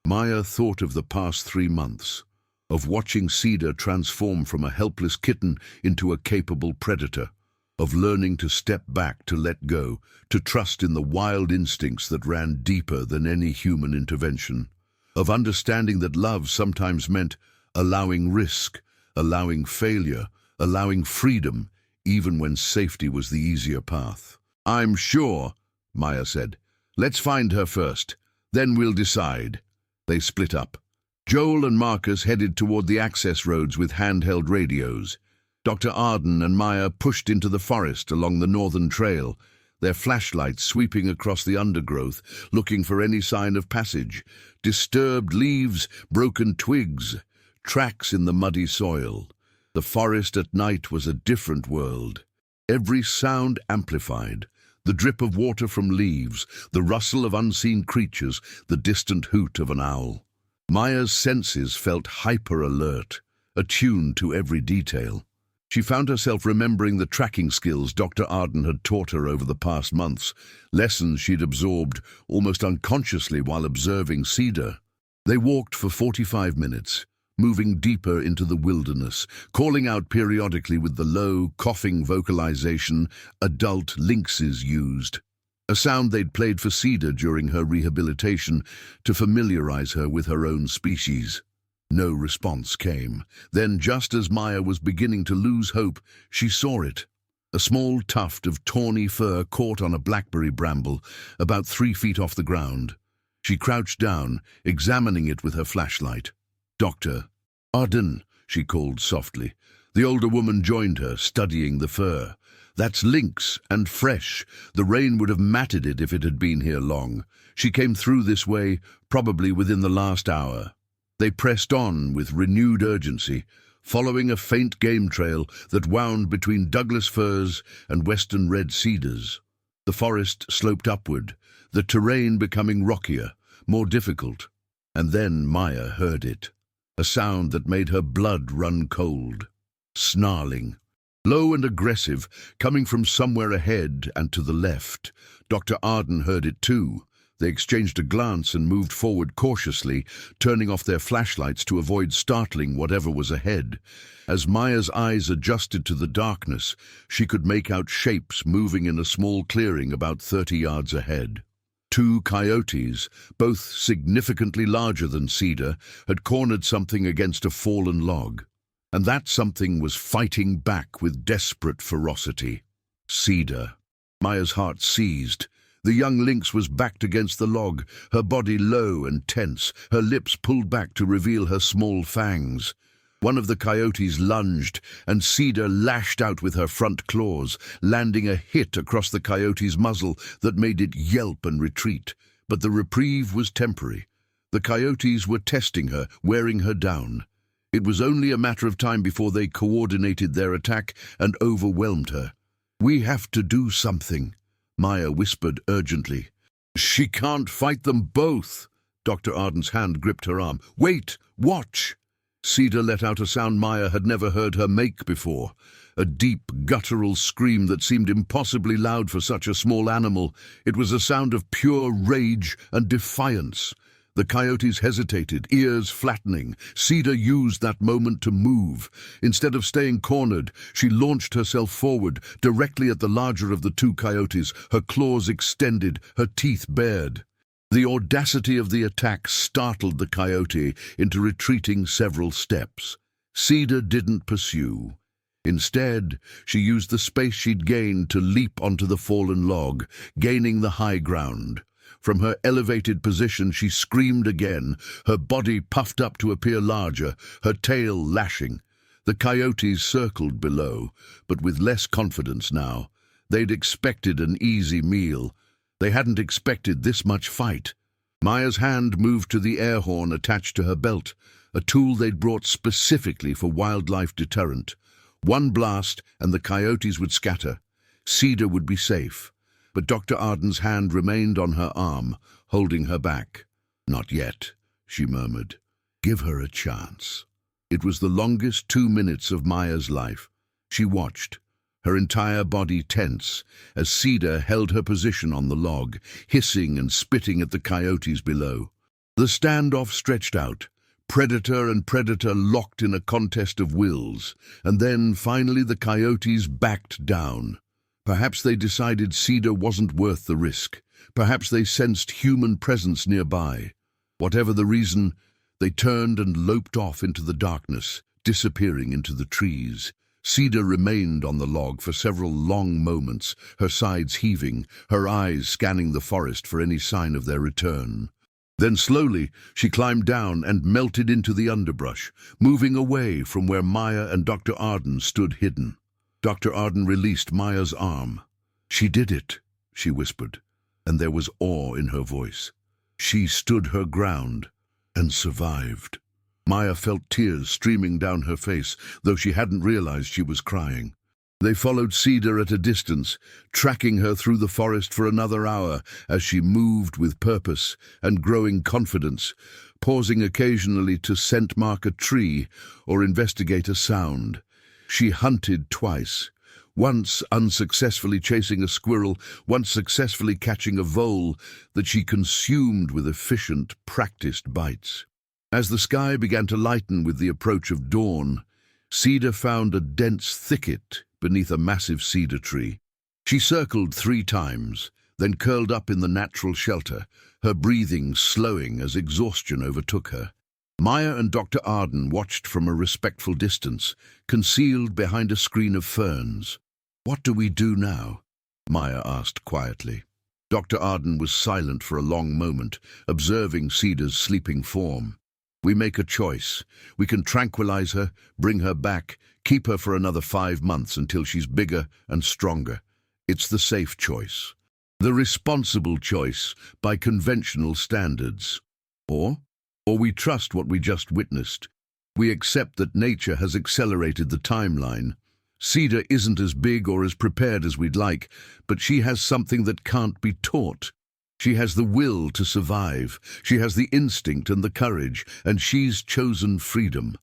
Speaker 1: Maya thought of the past 3 months, of watching Cedar transform from a helpless kitten into a capable predator, of learning to step back, to let go, to trust in the wild instincts that ran deeper than any human intervention, of understanding that love sometimes meant allowing risk, allowing failure, allowing freedom, even when safety was the easier path. "I'm sure," Maya said. "Let's find her first, then we'll decide." They split up. Joel and Marcus headed toward the access roads with handheld radios. Dr. Arden and Maya pushed into the forest along the northern trail, their flashlights sweeping across the undergrowth, looking for any sign of passage. Disturbed leaves, broken twigs, tracks in the muddy soil. The forest at night was a different world. Every sound amplified. The drip of water from leaves, the rustle of unseen creatures, the distant hoot of an owl. Maya's senses felt hyper-alert, attuned to every detail. She found herself remembering the tracking skills Dr. Arden had taught her over the past months, lessons she'd absorbed almost unconsciously while observing Cedar. They walked for 45 minutes, moving deeper into the wilderness, calling out periodically with the low, coughing vocalization adult lynxes used, a sound they'd played for Cedar during her rehabilitation to familiarize her with her own species. No response came. Then, just as Maya was beginning to lose hope, she saw it. A small tuft of tawny fur caught on a blackberry bramble, about 3 feet off the ground. She crouched down, examining it with her flashlight. "Dr. Arden," she called softly. The older woman joined her, studying the fur. "That's lynx, and fresh. The rain would have matted it if it had been here long. She came through this way, probably within the last hour." They pressed on with renewed urgency, following a faint game trail that wound between Douglas firs and western red cedars. The forest sloped upward, the terrain becoming rockier, more difficult. And then Maya heard it, a sound that made her blood run cold. Snarling. Low and aggressive, coming from somewhere ahead and to the left. Dr. Arden heard it too. They exchanged a glance and moved forward cautiously, turning off their flashlights to avoid startling whatever was ahead. As Maya's eyes adjusted to the darkness, she could make out shapes moving in a small clearing about 30 yards ahead. 2 coyotes, both significantly larger than Cedar, had cornered something against a fallen log. And that something was fighting back with desperate ferocity. Cedar. Maya's heart seized. The young lynx was backed against the log, her body low and tense, her lips pulled back to reveal her small fangs. One of the coyotes lunged, and Cedar lashed out with her front claws, landing a hit across the coyote's muzzle that made it yelp and retreat. But the reprieve was temporary. The coyotes were testing her, wearing her down. It was only a matter of time before they coordinated their attack and overwhelmed her. "We have to do something," Maya whispered urgently. "She can't fight them both." Dr. Arden's hand gripped her arm. "Wait! Watch!" Cedar let out a sound Maya had never heard her make before. A deep, guttural scream that seemed impossibly loud for such a small animal. It was a sound of pure rage and defiance. The coyotes hesitated, ears flattening. Cedar used that moment to move. Instead of staying cornered, she launched herself forward, directly at the larger of the two coyotes, her claws extended, her teeth bared. The audacity of the attack startled the coyote into retreating several steps. Cedar didn't pursue. Instead, she used the space she'd gained to leap onto the fallen log, gaining the high ground. From her elevated position, she screamed again, her body puffed up to appear larger, her tail lashing. The coyotes circled below, but with less confidence now. They'd expected an easy meal. They hadn't expected this much fight. Maya's hand moved to the air horn attached to her belt, a tool they'd brought specifically for wildlife deterrent. One blast and the coyotes would scatter. Cedar would be safe. But Dr. Arden's hand remained on her arm, holding her back. "Not yet," she murmured. "Give her a chance." It was the longest 2 minutes of Maya's life. She watched, her entire body tense, as Cedar held her position on the log, hissing and spitting at the coyotes below. The standoff stretched out, predator and predator locked in a contest of wills, and then, finally, the coyotes backed down. Perhaps they decided Cedar wasn't worth the risk. Perhaps they sensed human presence nearby. Whatever the reason, they turned and loped off into the darkness, disappearing into the trees. Cedar remained on the log for several long moments, her sides heaving, her eyes scanning the forest for any sign of their return. Then slowly, she climbed down and melted into the underbrush, moving away from where Maya and Dr. Arden stood hidden. Dr. Arden released Maya's arm. "She did it," she whispered, and there was awe in her voice. "She stood her ground and survived." Maya felt tears streaming down her face, though she hadn't realized she was crying. They followed Cedar at a distance, tracking her through the forest for another hour as she moved with purpose and growing confidence, pausing occasionally to scent mark a tree or investigate a sound. She hunted twice, once unsuccessfully chasing a squirrel, once successfully catching a vole that she consumed with efficient, practiced bites. As the sky began to lighten with the approach of dawn, Cedar found a dense thicket beneath a massive cedar tree. She circled 3 times, then curled up in the natural shelter, her breathing slowing as exhaustion overtook her. Maya and Dr. Arden watched from a respectful distance, concealed behind a screen of ferns. "What do we do now?" Maya asked quietly. Dr. Arden was silent for a long moment, observing Cedar's sleeping form. "We make a choice. We can tranquilize her, bring her back, keep her for another 5 months until she's bigger and stronger. It's the safe choice. The responsible choice by conventional standards. Or we trust what we just witnessed. We accept that nature has accelerated the timeline. Cedar isn't as big or as prepared as we'd like, but she has something that can't be taught. She has the will to survive, she has the instinct and the courage, and she's chosen freedom."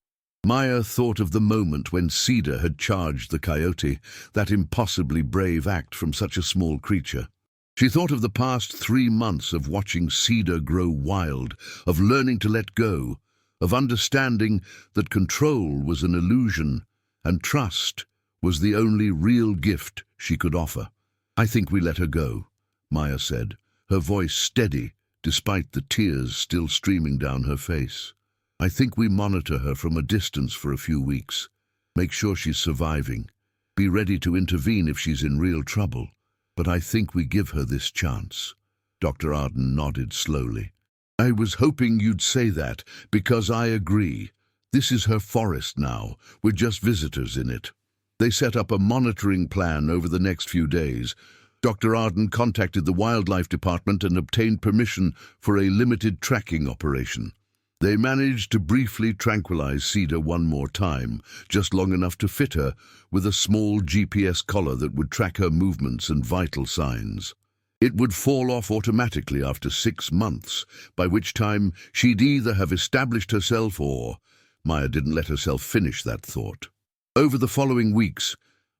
Speaker 1: Maya thought of the moment when Cedar had charged the coyote, that impossibly brave act from such a small creature. She thought of the past 3 months of watching Cedar grow wild, of learning to let go, of understanding that control was an illusion and trust was the only real gift she could offer. "I think we let her go," Maya said, her voice steady despite the tears still streaming down her face. "I think we monitor her from a distance for a few weeks, make sure she's surviving, be ready to intervene if she's in real trouble. But I think we give her this chance." Dr. Arden nodded slowly. "I was hoping you'd say that, because I agree. This is her forest now. We're just visitors in it." They set up a monitoring plan over the next few days. Dr. Arden contacted the wildlife department and obtained permission for a limited tracking operation. They managed to briefly tranquilize Cedar one more time, just long enough to fit her, with a small GPS collar that would track her movements and vital signs. It would fall off automatically after 6 months, by which time she'd either have established herself or... Maya didn't let herself finish that thought. Over the following weeks,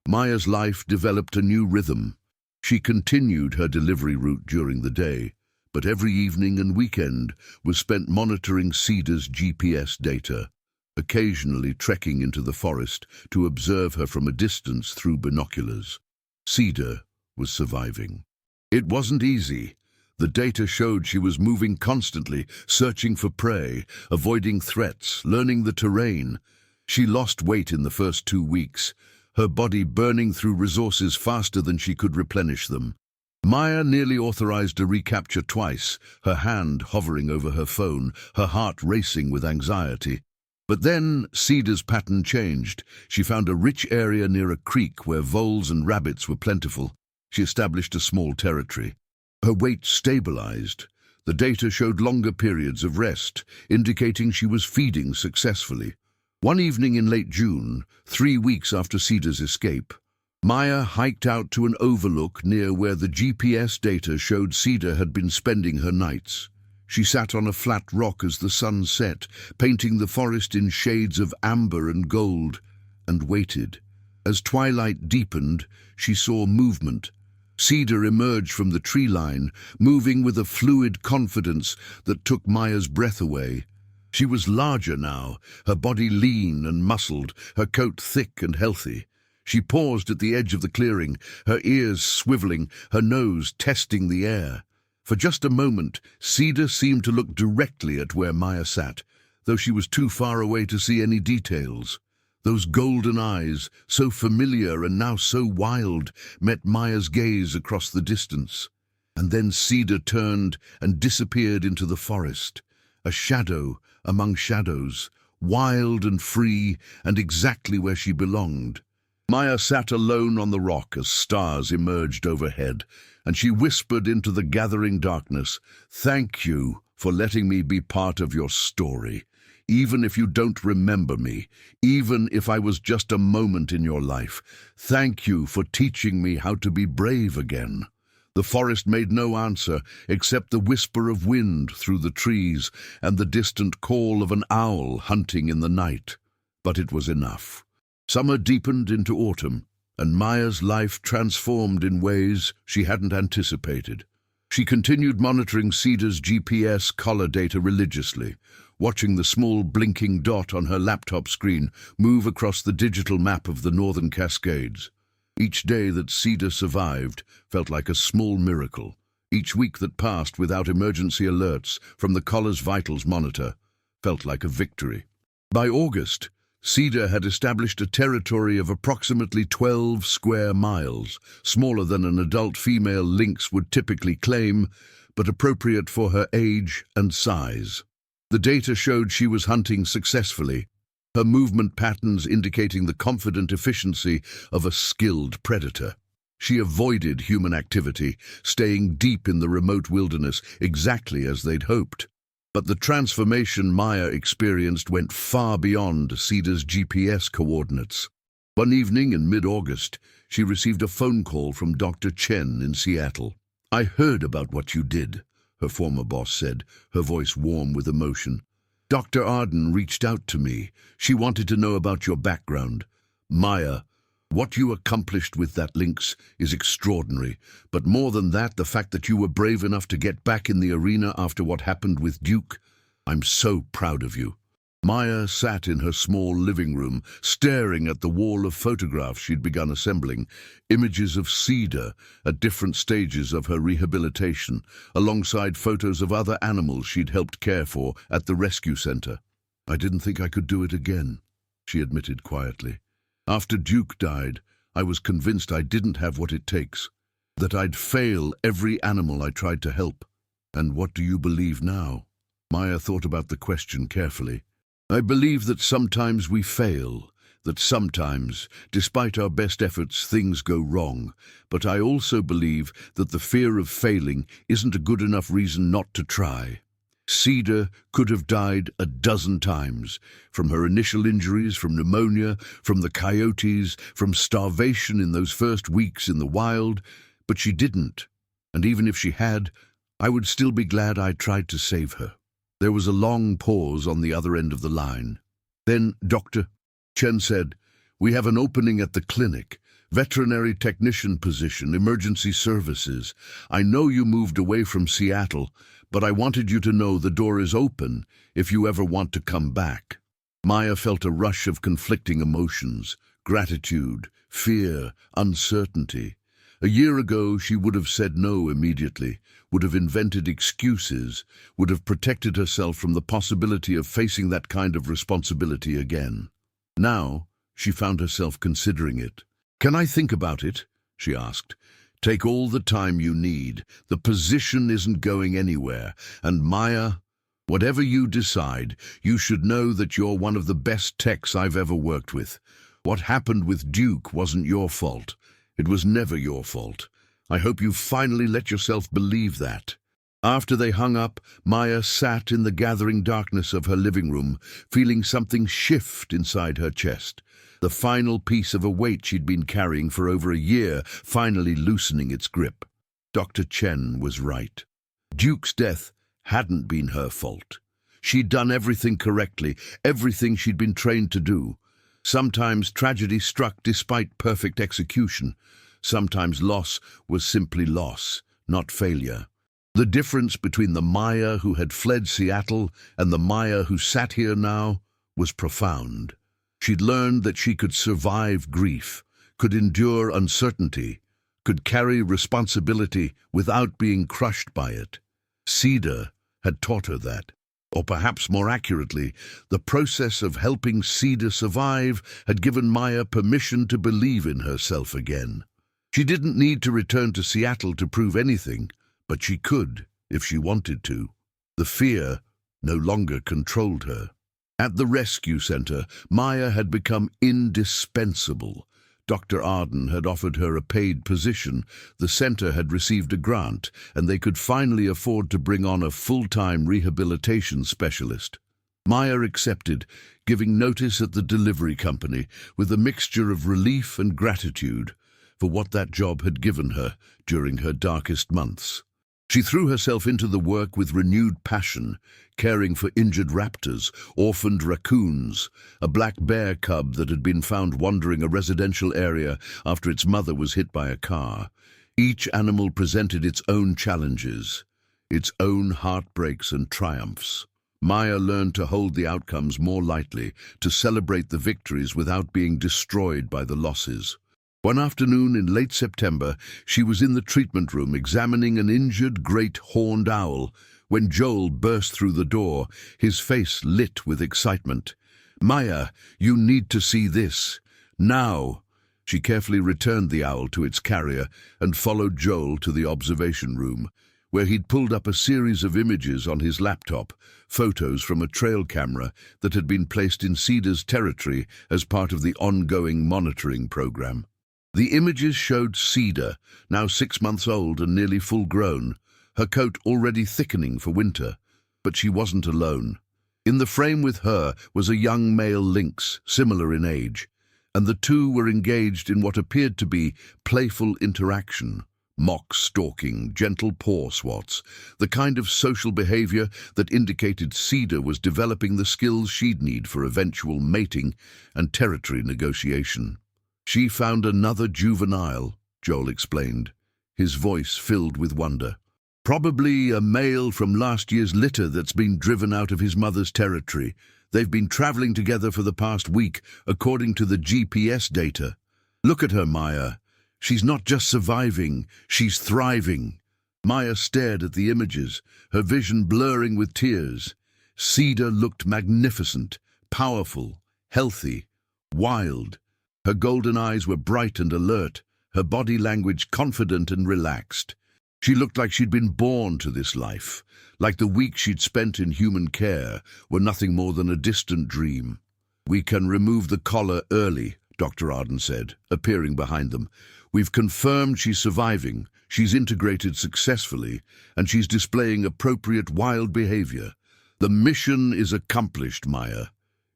Speaker 1: Maya's life developed a new rhythm. She continued her delivery route during the day, but every evening and weekend was spent monitoring Cedar's GPS data, occasionally trekking into the forest to observe her from a distance through binoculars. Cedar was surviving. It wasn't easy. The data showed she was moving constantly, searching for prey, avoiding threats, learning the terrain. She lost weight in the first 2 weeks, her body burning through resources faster than she could replenish them. Maya nearly authorized a recapture twice, her hand hovering over her phone, her heart racing with anxiety. But then Cedar's pattern changed. She found a rich area near a creek where voles and rabbits were plentiful. She established a small territory. Her weight stabilized. The data showed longer periods of rest, indicating she was feeding successfully. One evening in late June, 3 weeks after Cedar's escape, Maya hiked out to an overlook near where the GPS data showed Cedar had been spending her nights. She sat on a flat rock as the sun set, painting the forest in shades of amber and gold, and waited. As twilight deepened, she saw movement. Cedar emerged from the tree line, moving with a fluid confidence that took Maya's breath away. She was larger now, her body lean and muscled, her coat thick and healthy. She paused at the edge of the clearing, her ears swiveling, her nose testing the air. For just a moment, Cedar seemed to look directly at where Maya sat, though she was too far away to see any details. Those golden eyes, so familiar and now so wild, met Maya's gaze across the distance. And then Cedar turned and disappeared into the forest, a shadow among shadows, wild and free and exactly where she belonged. Maya sat alone on the rock as stars emerged overhead, and she whispered into the gathering darkness, "Thank you for letting me be part of your story. Even if you don't remember me, even if I was just a moment in your life, thank you for teaching me how to be brave again." The forest made no answer except the whisper of wind through the trees and the distant call of an owl hunting in the night. But it was enough. Summer deepened into autumn, and Maya's life transformed in ways she hadn't anticipated. She continued monitoring Cedar's GPS collar data religiously, watching the small blinking dot on her laptop screen move across the digital map of the Northern Cascades. Each day that Cedar survived felt like a small miracle. Each week that passed without emergency alerts from the collar's vitals monitor felt like a victory. By August, Cedar had established a territory of approximately 12 square miles, smaller than an adult female lynx would typically claim, but appropriate for her age and size. The data showed she was hunting successfully, her movement patterns indicating the confident efficiency of a skilled predator. She avoided human activity, staying deep in the remote wilderness, exactly as they'd hoped. But the transformation Maya experienced went far beyond Cedar's GPS coordinates. One evening in mid-August, she received a phone call from Dr. Chen in Seattle. "I heard about what you did," her former boss said, her voice warm with emotion. "Dr. Arden reached out to me. She wanted to know about your background. Maya, what you accomplished with that lynx is extraordinary, but more than that, the fact that you were brave enough to get back in the arena after what happened with Duke, I'm so proud of you." Maya sat in her small living room, staring at the wall of photographs she'd begun assembling, images of Cedar at different stages of her rehabilitation, alongside photos of other animals she'd helped care for at the rescue center. "I didn't think I could do it again," she admitted quietly. "After Duke died, I was convinced I didn't have what it takes, that I'd fail every animal I tried to help. And what do you believe now?" Maya thought about the question carefully. "I believe that sometimes we fail, that sometimes, despite our best efforts, things go wrong. But I also believe that the fear of failing isn't a good enough reason not to try." Cedar could have died a dozen times, from her initial injuries, from pneumonia, from the coyotes, from starvation in those first weeks in the wild, but she didn't. And even if she had, I would still be glad I tried to save her. There was a long pause on the other end of the line. Then, Doctor, Chen said, "We have an opening at the clinic. Veterinary technician position, emergency services. I know you moved away from Seattle, but I wanted you to know the door is open if you ever want to come back." Maya felt a rush of conflicting emotions: gratitude, fear, uncertainty. A year ago, she would have said no immediately, would have invented excuses, would have protected herself from the possibility of facing that kind of responsibility again. Now, she found herself considering it. "Can I think about it?" she asked. "Take all the time you need. The position isn't going anywhere. And Maya, whatever you decide, you should know that you're one of the best techs I've ever worked with. What happened with Duke wasn't your fault. It was never your fault. I hope you finally let yourself believe that." After they hung up, Maya sat in the gathering darkness of her living room, feeling something shift inside her chest. The final piece of a weight she'd been carrying for over a year, finally loosening its grip. Dr. Chen was right. Duke's death hadn't been her fault. She'd done everything correctly, everything she'd been trained to do. Sometimes tragedy struck despite perfect execution. Sometimes loss was simply loss, not failure. The difference between the Maya who had fled Seattle and the Maya who sat here now was profound. She'd learned that she could survive grief, could endure uncertainty, could carry responsibility without being crushed by it. Cedar had taught her that. Or perhaps more accurately, the process of helping Cedar survive had given Maya permission to believe in herself again. She didn't need to return to Seattle to prove anything, but she could, if she wanted to. The fear no longer controlled her. At the rescue center, Maya had become indispensable. Dr. Arden had offered her a paid position, the center had received a grant, and they could finally afford to bring on a full-time rehabilitation specialist. Maya accepted, giving notice at the delivery company, with a mixture of relief and gratitude for what that job had given her during her darkest months. She threw herself into the work with renewed passion, caring for injured raptors, orphaned raccoons, a black bear cub that had been found wandering a residential area after its mother was hit by a car. Each animal presented its own challenges, its own heartbreaks and triumphs. Maya learned to hold the outcomes more lightly, to celebrate the victories without being destroyed by the losses. One afternoon in late September, she was in the treatment room examining an injured great horned owl when Joel burst through the door, his face lit with excitement. "Maya, you need to see this. Now!" She carefully returned the owl to its carrier and followed Joel to the observation room, where he'd pulled up a series of images on his laptop, photos from a trail camera that had been placed in Cedar's territory as part of the ongoing monitoring program. The images showed Cedar, now 6 months old and nearly full-grown, her coat already thickening for winter. But she wasn't alone. In the frame with her was a young male lynx, similar in age, and the two were engaged in what appeared to be playful interaction. Mock stalking, gentle paw swats, the kind of social behavior that indicated Cedar was developing the skills she'd need for eventual mating and territory negotiation. "She found another juvenile," Joel explained, his voice filled with wonder. "Probably a male from last year's litter that's been driven out of his mother's territory. They've been traveling together for the past week, according to the GPS data. Look at her, Maya. She's not just surviving, she's thriving." Maya stared at the images, her vision blurring with tears. Cedar looked magnificent, powerful, healthy, wild. Her golden eyes were bright and alert, her body language confident and relaxed. She looked like she'd been born to this life, like the weeks she'd spent in human care were nothing more than a distant dream. "We can remove the collar early," Dr. Arden said, appearing behind them. "We've confirmed she's surviving, she's integrated successfully, and she's displaying appropriate wild behavior. The mission is accomplished, Maya.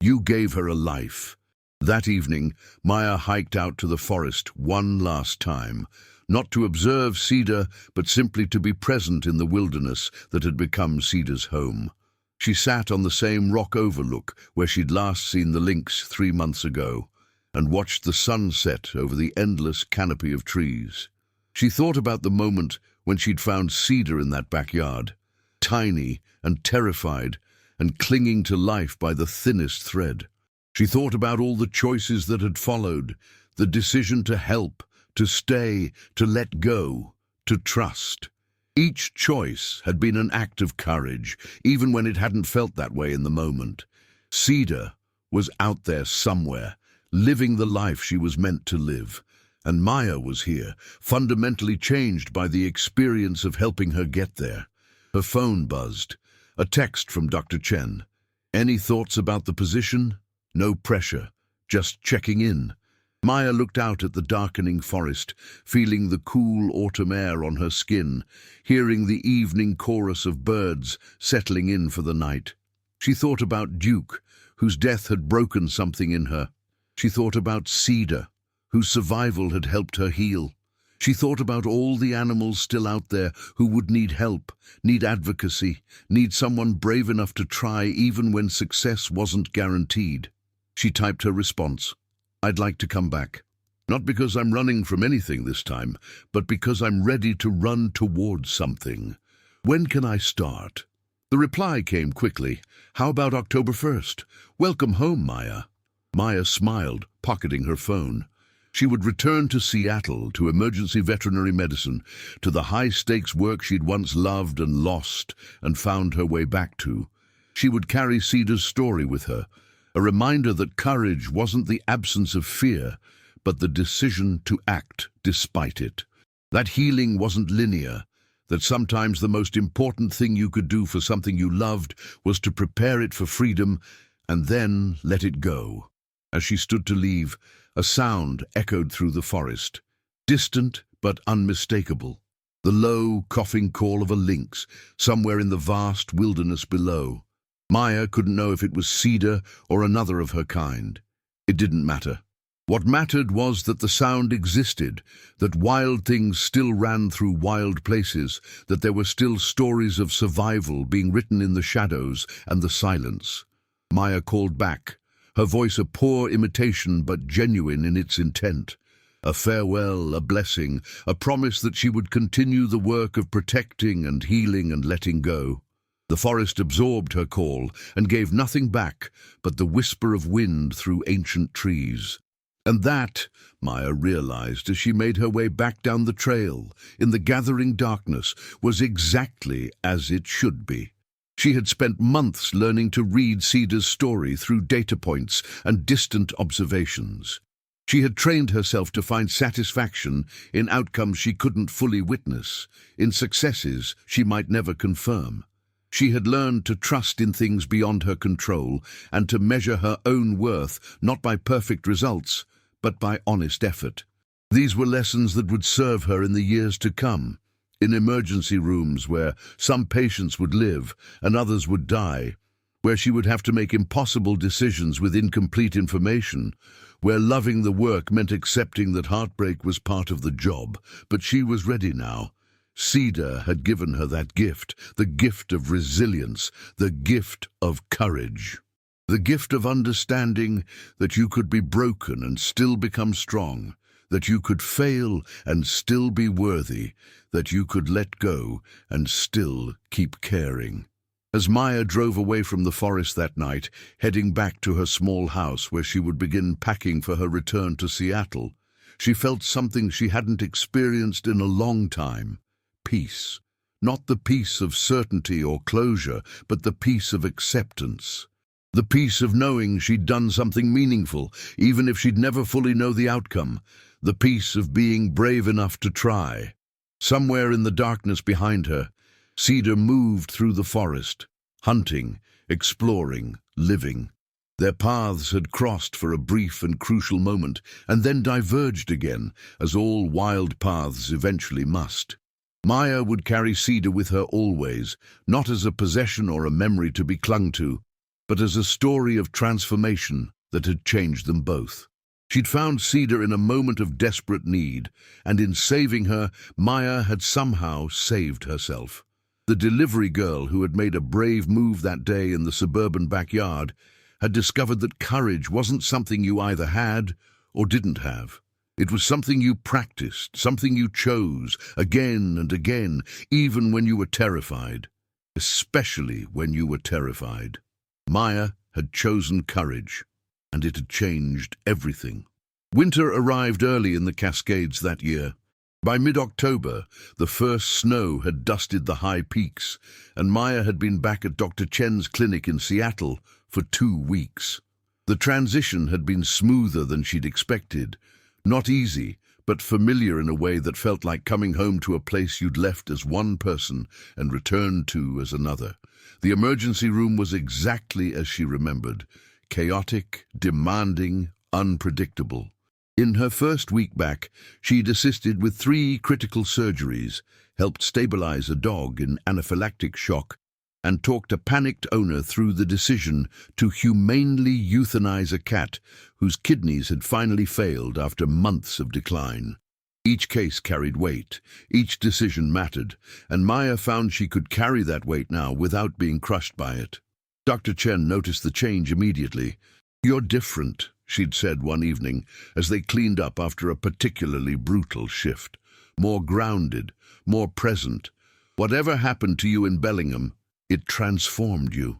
Speaker 1: You gave her a life. That evening, Maya hiked out to the forest one last time, not to observe Cedar, but simply to be present in the wilderness that had become Cedar's home. She sat on the same rock overlook where she'd last seen the lynx 3 months ago, and watched the sun set over the endless canopy of trees. She thought about the moment when she'd found Cedar in that backyard, tiny and terrified, and clinging to life by the thinnest thread. She thought about all the choices that had followed, the decision to help, to stay, to let go, to trust. Each choice had been an act of courage, even when it hadn't felt that way in the moment. Cedar was out there somewhere, living the life she was meant to live. And Maya was here, fundamentally changed by the experience of helping her get there. Her phone buzzed. A text from Dr. Chen. Any thoughts about the position? No pressure, just checking in. Maya looked out at the darkening forest, feeling the cool autumn air on her skin, hearing the evening chorus of birds settling in for the night. She thought about Duke, whose death had broken something in her. She thought about Cedar, whose survival had helped her heal. She thought about all the animals still out there who would need help, need advocacy, need someone brave enough to try even when success wasn't guaranteed. She typed her response. I'd like to come back. Not because I'm running from anything this time, but because I'm ready to run towards something. When can I start? The reply came quickly. How about October 1st? Welcome home, Maya. Maya smiled, pocketing her phone. She would return to Seattle, to emergency veterinary medicine, to the high-stakes work she'd once loved and lost and found her way back to. She would carry Cedar's story with her, a reminder that courage wasn't the absence of fear, but the decision to act despite it. That healing wasn't linear, that sometimes the most important thing you could do for something you loved was to prepare it for freedom and then let it go. As she stood to leave, a sound echoed through the forest, distant but unmistakable. The low, coughing call of a lynx, somewhere in the vast wilderness below. Maya couldn't know if it was Cedar or another of her kind. It didn't matter. What mattered was that the sound existed, that wild things still ran through wild places, that there were still stories of survival being written in the shadows and the silence. Maya called back, her voice a poor imitation but genuine in its intent. A farewell, a blessing, a promise that she would continue the work of protecting and healing and letting go. The forest absorbed her call and gave nothing back but the whisper of wind through ancient trees. And that, Maya realized as she made her way back down the trail, in the gathering darkness, was exactly as it should be. She had spent months learning to read Cedar's story through data points and distant observations. She had trained herself to find satisfaction in outcomes she couldn't fully witness, in successes she might never confirm. She had learned to trust in things beyond her control and to measure her own worth not by perfect results, but by honest effort. These were lessons that would serve her in the years to come, in emergency rooms where some patients would live and others would die, where she would have to make impossible decisions with incomplete information, where loving the work meant accepting that heartbreak was part of the job. But she was ready now. Cedar had given her that gift, the gift of resilience, the gift of courage, the gift of understanding that you could be broken and still become strong, that you could fail and still be worthy, that you could let go and still keep caring. As Maya drove away from the forest that night, heading back to her small house where she would begin packing for her return to Seattle, she felt something she hadn't experienced in a long time. Peace. Not the peace of certainty or closure, but the peace of acceptance. The peace of knowing she'd done something meaningful, even if she'd never fully know the outcome. The peace of being brave enough to try. Somewhere in the darkness behind her, Cedar moved through the forest, hunting, exploring, living. Their paths had crossed for a brief and crucial moment, and then diverged again, as all wild paths eventually must. Maya would carry Cedar with her always, not as a possession or a memory to be clung to, but as a story of transformation that had changed them both. She'd found Cedar in a moment of desperate need, and in saving her, Maya had somehow saved herself. The delivery girl who had made a brave move that day in the suburban backyard had discovered that courage wasn't something you either had or didn't have. It was something you practiced, something you chose again and again, even when you were terrified. Especially when you were terrified. Maya had chosen courage, and it had changed everything. Winter arrived early in the Cascades that year. By mid-October, the first snow had dusted the high peaks, and Maya had been back at Dr. Chen's clinic in Seattle for 2 weeks. The transition had been smoother than she'd expected. Not easy, but familiar in a way that felt like coming home to a place you'd left as one person and returned to as another. The emergency room was exactly as she remembered. Chaotic, demanding, unpredictable. In her first week back, she'd assisted with 3 critical surgeries, helped stabilize a dog in anaphylactic shock, and talked a panicked owner through the decision to humanely euthanize a cat whose kidneys had finally failed after months of decline. Each case carried weight, each decision mattered, and Maya found she could carry that weight now without being crushed by it. Dr. Chen noticed the change immediately. "You're different," she'd said one evening as they cleaned up after a particularly brutal shift. "More grounded, more present. Whatever happened to you in Bellingham, it transformed you."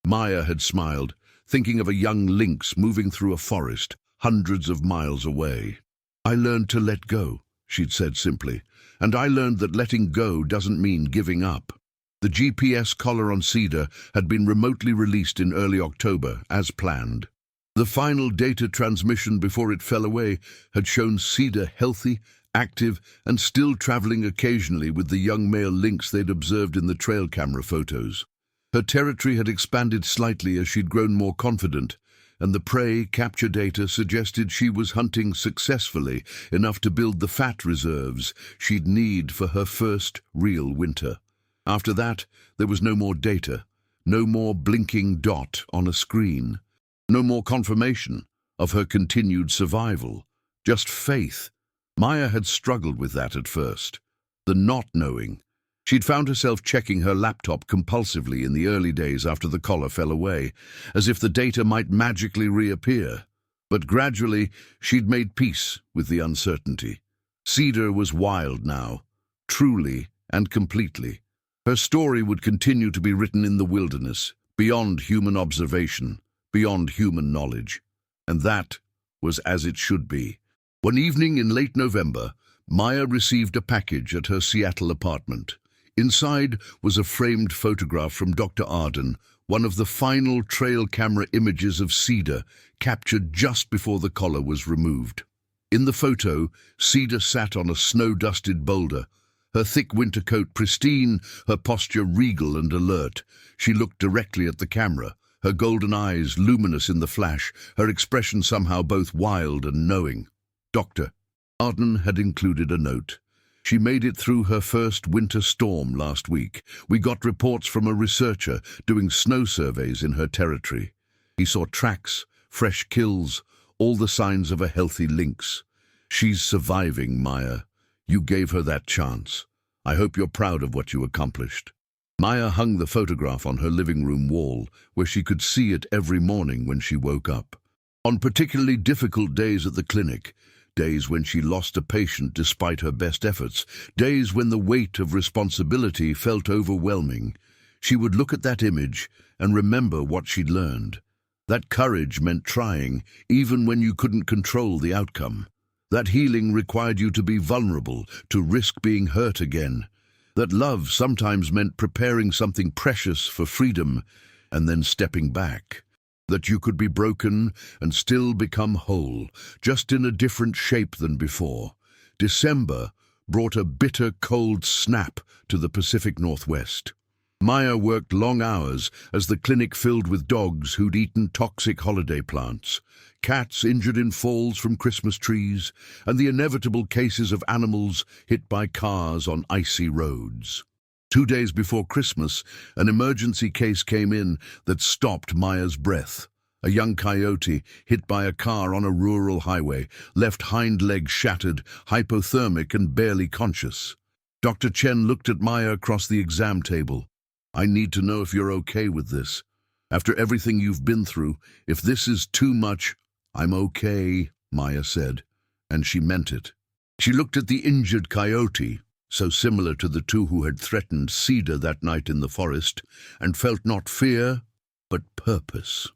Speaker 1: Maya had smiled, thinking of a young lynx moving through a forest hundreds of miles away. "I learned to let go," she'd said simply, "and I learned that letting go doesn't mean giving up." The GPS collar on Cedar had been remotely released in early October, as planned. The final data transmission before it fell away had shown Cedar healthy, active, and still traveling occasionally with the young male lynx they'd observed in the trail camera photos. Her territory had expanded slightly as she'd grown more confident, and the prey capture data suggested she was hunting successfully enough to build the fat reserves she'd need for her first real winter. After that, there was no more data, no more blinking dot on a screen, no more confirmation of her continued survival, just faith. Maya had struggled with that at first, the not knowing. She'd found herself checking her laptop compulsively in the early days after the collar fell away, as if the data might magically reappear. But gradually, she'd made peace with the uncertainty. Cedar was wild now, truly and completely. Her story would continue to be written in the wilderness, beyond human observation, beyond human knowledge. And that was as it should be. One evening in late November, Maya received a package at her Seattle apartment. Inside was a framed photograph from Dr. Arden, one of the final trail camera images of Cedar, captured just before the collar was removed. In the photo, Cedar sat on a snow-dusted boulder, her thick winter coat pristine, her posture regal and alert. She looked directly at the camera, her golden eyes luminous in the flash, her expression somehow both wild and knowing. "Doctor." Arden had included a note. "She made it through her first winter storm last week. We got reports from a researcher doing snow surveys in her territory. He saw tracks, fresh kills, all the signs of a healthy lynx. She's surviving, Maya. You gave her that chance. I hope you're proud of what you accomplished." Maya hung the photograph on her living room wall, where she could see it every morning when she woke up. On particularly difficult days at the clinic, days when she lost a patient despite her best efforts, days when the weight of responsibility felt overwhelming, she would look at that image and remember what she'd learned. That courage meant trying, even when you couldn't control the outcome. That healing required you to be vulnerable, to risk being hurt again. That love sometimes meant preparing something precious for freedom and then stepping back. That you could be broken and still become whole, just in a different shape than before. December brought a bitter, cold snap to the Pacific Northwest. Maya worked long hours as the clinic filled with dogs who'd eaten toxic holiday plants, cats injured in falls from Christmas trees, and the inevitable cases of animals hit by cars on icy roads. 2 days before Christmas, an emergency case came in that stopped Maya's breath. A young coyote, hit by a car on a rural highway, left hind legs shattered, hypothermic and barely conscious. Dr. Chen looked at Maya across the exam table. "I need to know if you're okay with this. After everything you've been through, if this is too much—" "I'm okay," Maya said, and she meant it. She looked at the injured coyote, so similar to the two who had threatened Cedar that night in the forest, and felt not fear, but purpose.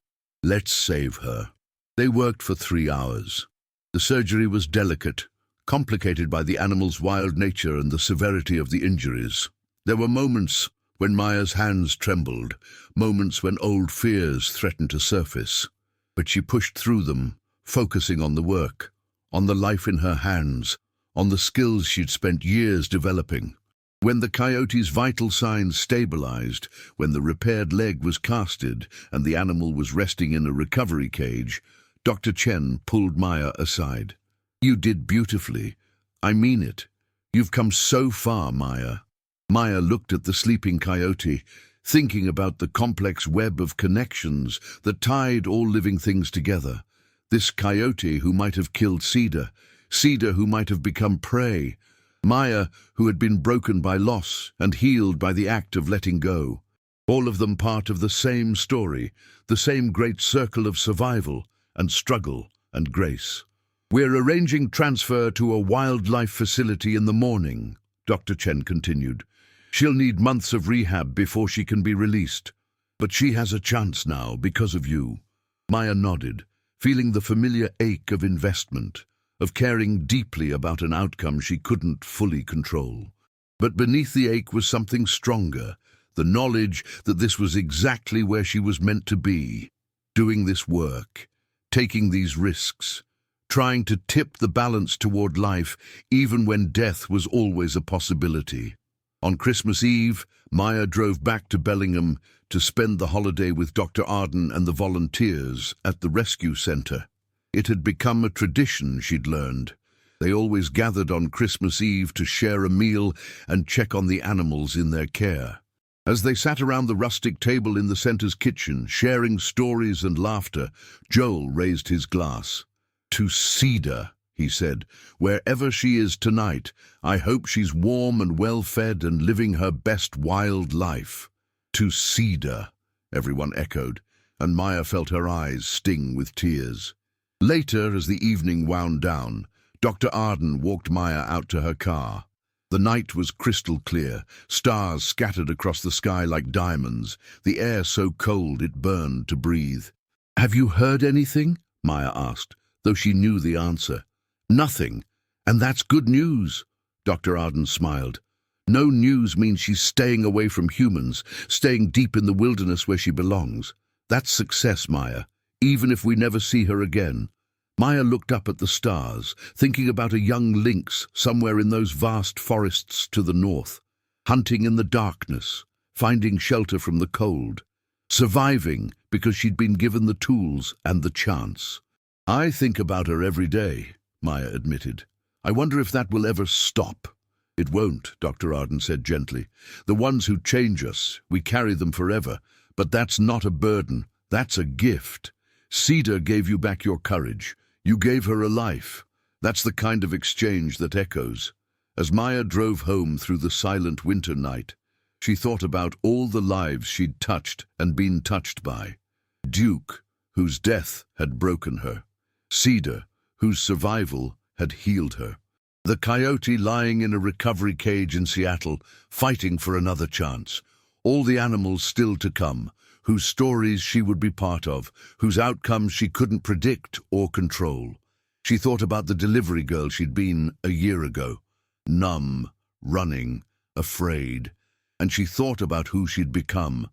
Speaker 1: Let's save her. They worked for 3 hours. The surgery was delicate, complicated by the animal's wild nature and the severity of the injuries. There were moments when Maya's hands trembled, moments when old fears threatened to surface. But she pushed through them, focusing on the work, on the life in her hands, on the skills she'd spent years developing. When the coyote's vital signs stabilized, when the repaired leg was casted and the animal was resting in a recovery cage, Dr. Chen pulled Maya aside. "You did beautifully. I mean it. You've come so far, Maya." Maya looked at the sleeping coyote, thinking about the complex web of connections that tied all living things together. This coyote who might have killed Cedar, Cedar who might have become prey, Maya who had been broken by loss and healed by the act of letting go. All of them part of the same story, the same great circle of survival and struggle and grace. "We're arranging transfer to a wildlife facility in the morning," Dr. Chen continued. "She'll need months of rehab before she can be released. But she has a chance now because of you." Maya nodded, feeling the familiar ache of investment, of caring deeply about an outcome she couldn't fully control. But beneath the ache was something stronger, the knowledge that this was exactly where she was meant to be, doing this work, taking these risks, trying to tip the balance toward life even when death was always a possibility. On Christmas Eve, Maya drove back to Bellingham to spend the holiday with Dr. Arden and the volunteers at the rescue center. It had become a tradition, she'd learned. They always gathered on Christmas Eve to share a meal and check on the animals in their care. As they sat around the rustic table in the center's kitchen, sharing stories and laughter, Joel raised his glass. "To Cedar," he said, "wherever she is tonight, I hope she's warm and well-fed and living her best wild life." "To Cedar," everyone echoed, and Maya felt her eyes sting with tears. Later, as the evening wound down, Dr. Arden walked Maya out to her car. The night was crystal clear, stars scattered across the sky like diamonds, the air so cold it burned to breathe. "Have you heard anything?" Maya asked, though she knew the answer. "Nothing, and that's good news," Dr. Arden smiled. "No news means she's staying away from humans, staying deep in the wilderness where she belongs. That's success, Maya, even if we never see her again." Maya looked up at the stars, thinking about a young lynx somewhere in those vast forests to the north, hunting in the darkness, finding shelter from the cold, surviving because she'd been given the tools and the chance. "I think about her every day," Maya admitted. "I wonder if that will ever stop." "It won't," Dr. Arden said gently. "The ones who change us, we carry them forever, but that's not a burden, that's a gift. Cedar gave you back your courage. You gave her a life. That's the kind of exchange that echoes." As Maya drove home through the silent winter night, she thought about all the lives she'd touched and been touched by. Duke, whose death had broken her. Cedar, whose survival had healed her. The coyote lying in a recovery cage in Seattle, fighting for another chance. All the animals still to come, whose stories she would be part of, whose outcomes she couldn't predict or control. She thought about the delivery girl she'd been a year ago, numb, running, afraid, and she thought about who she'd become.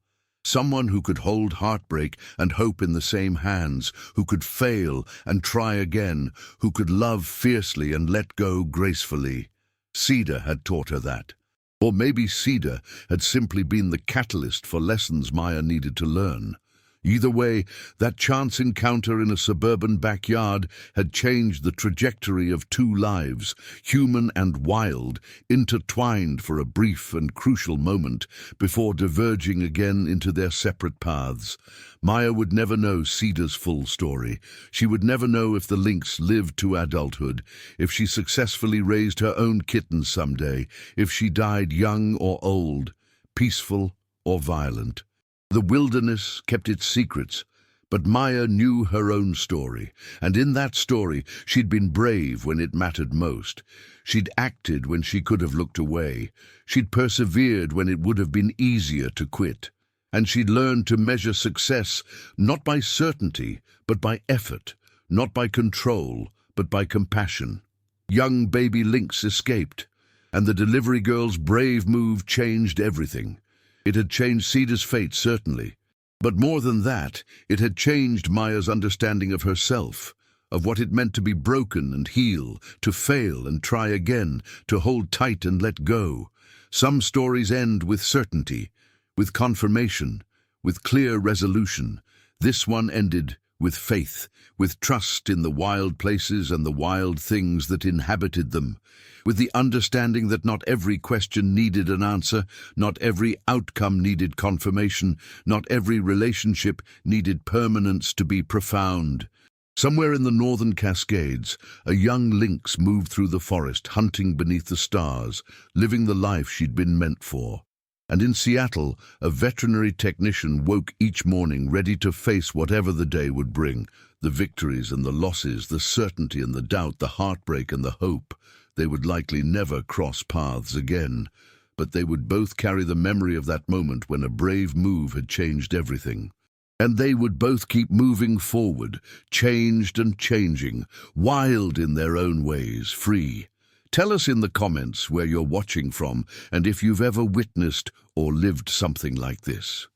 Speaker 1: Someone who could hold heartbreak and hope in the same hands, who could fail and try again, who could love fiercely and let go gracefully. Cedar had taught her that. Or maybe Cedar had simply been the catalyst for lessons Maya needed to learn. Either way, that chance encounter in a suburban backyard had changed the trajectory of two lives, human and wild, intertwined for a brief and crucial moment before diverging again into their separate paths. Maya would never know Cedar's full story. She would never know if the Lynx lived to adulthood, if she successfully raised her own kittens someday, if she died young or old, peaceful or violent. The wilderness kept its secrets, but Maya knew her own story, and in that story she'd been brave when it mattered most. She'd acted when she could have looked away. She'd persevered when it would have been easier to quit. And she'd learned to measure success not by certainty, but by effort, not by control, but by compassion. Young baby Lynx escaped, and the delivery girl's brave move changed everything. It had changed Cedar's fate, certainly. But more than that, it had changed Maya's understanding of herself, of what it meant to be broken and heal, to fail and try again, to hold tight and let go. Some stories end with certainty, with confirmation, with clear resolution. This one ended with faith, with trust in the wild places and the wild things that inhabited them, with the understanding that not every question needed an answer, not every outcome needed confirmation, not every relationship needed permanence to be profound. Somewhere in the northern Cascades, a young lynx moved through the forest, hunting beneath the stars, living the life she'd been meant for. And in Seattle, a veterinary technician woke each morning ready to face whatever the day would bring, the victories and the losses, the certainty and the doubt, the heartbreak and the hope. They would likely never cross paths again, but they would both carry the memory of that moment when a brave move had changed everything. And they would both keep moving forward, changed and changing, wild in their own ways, free. Tell us in the comments where you're watching from and if you've ever witnessed or lived something like this.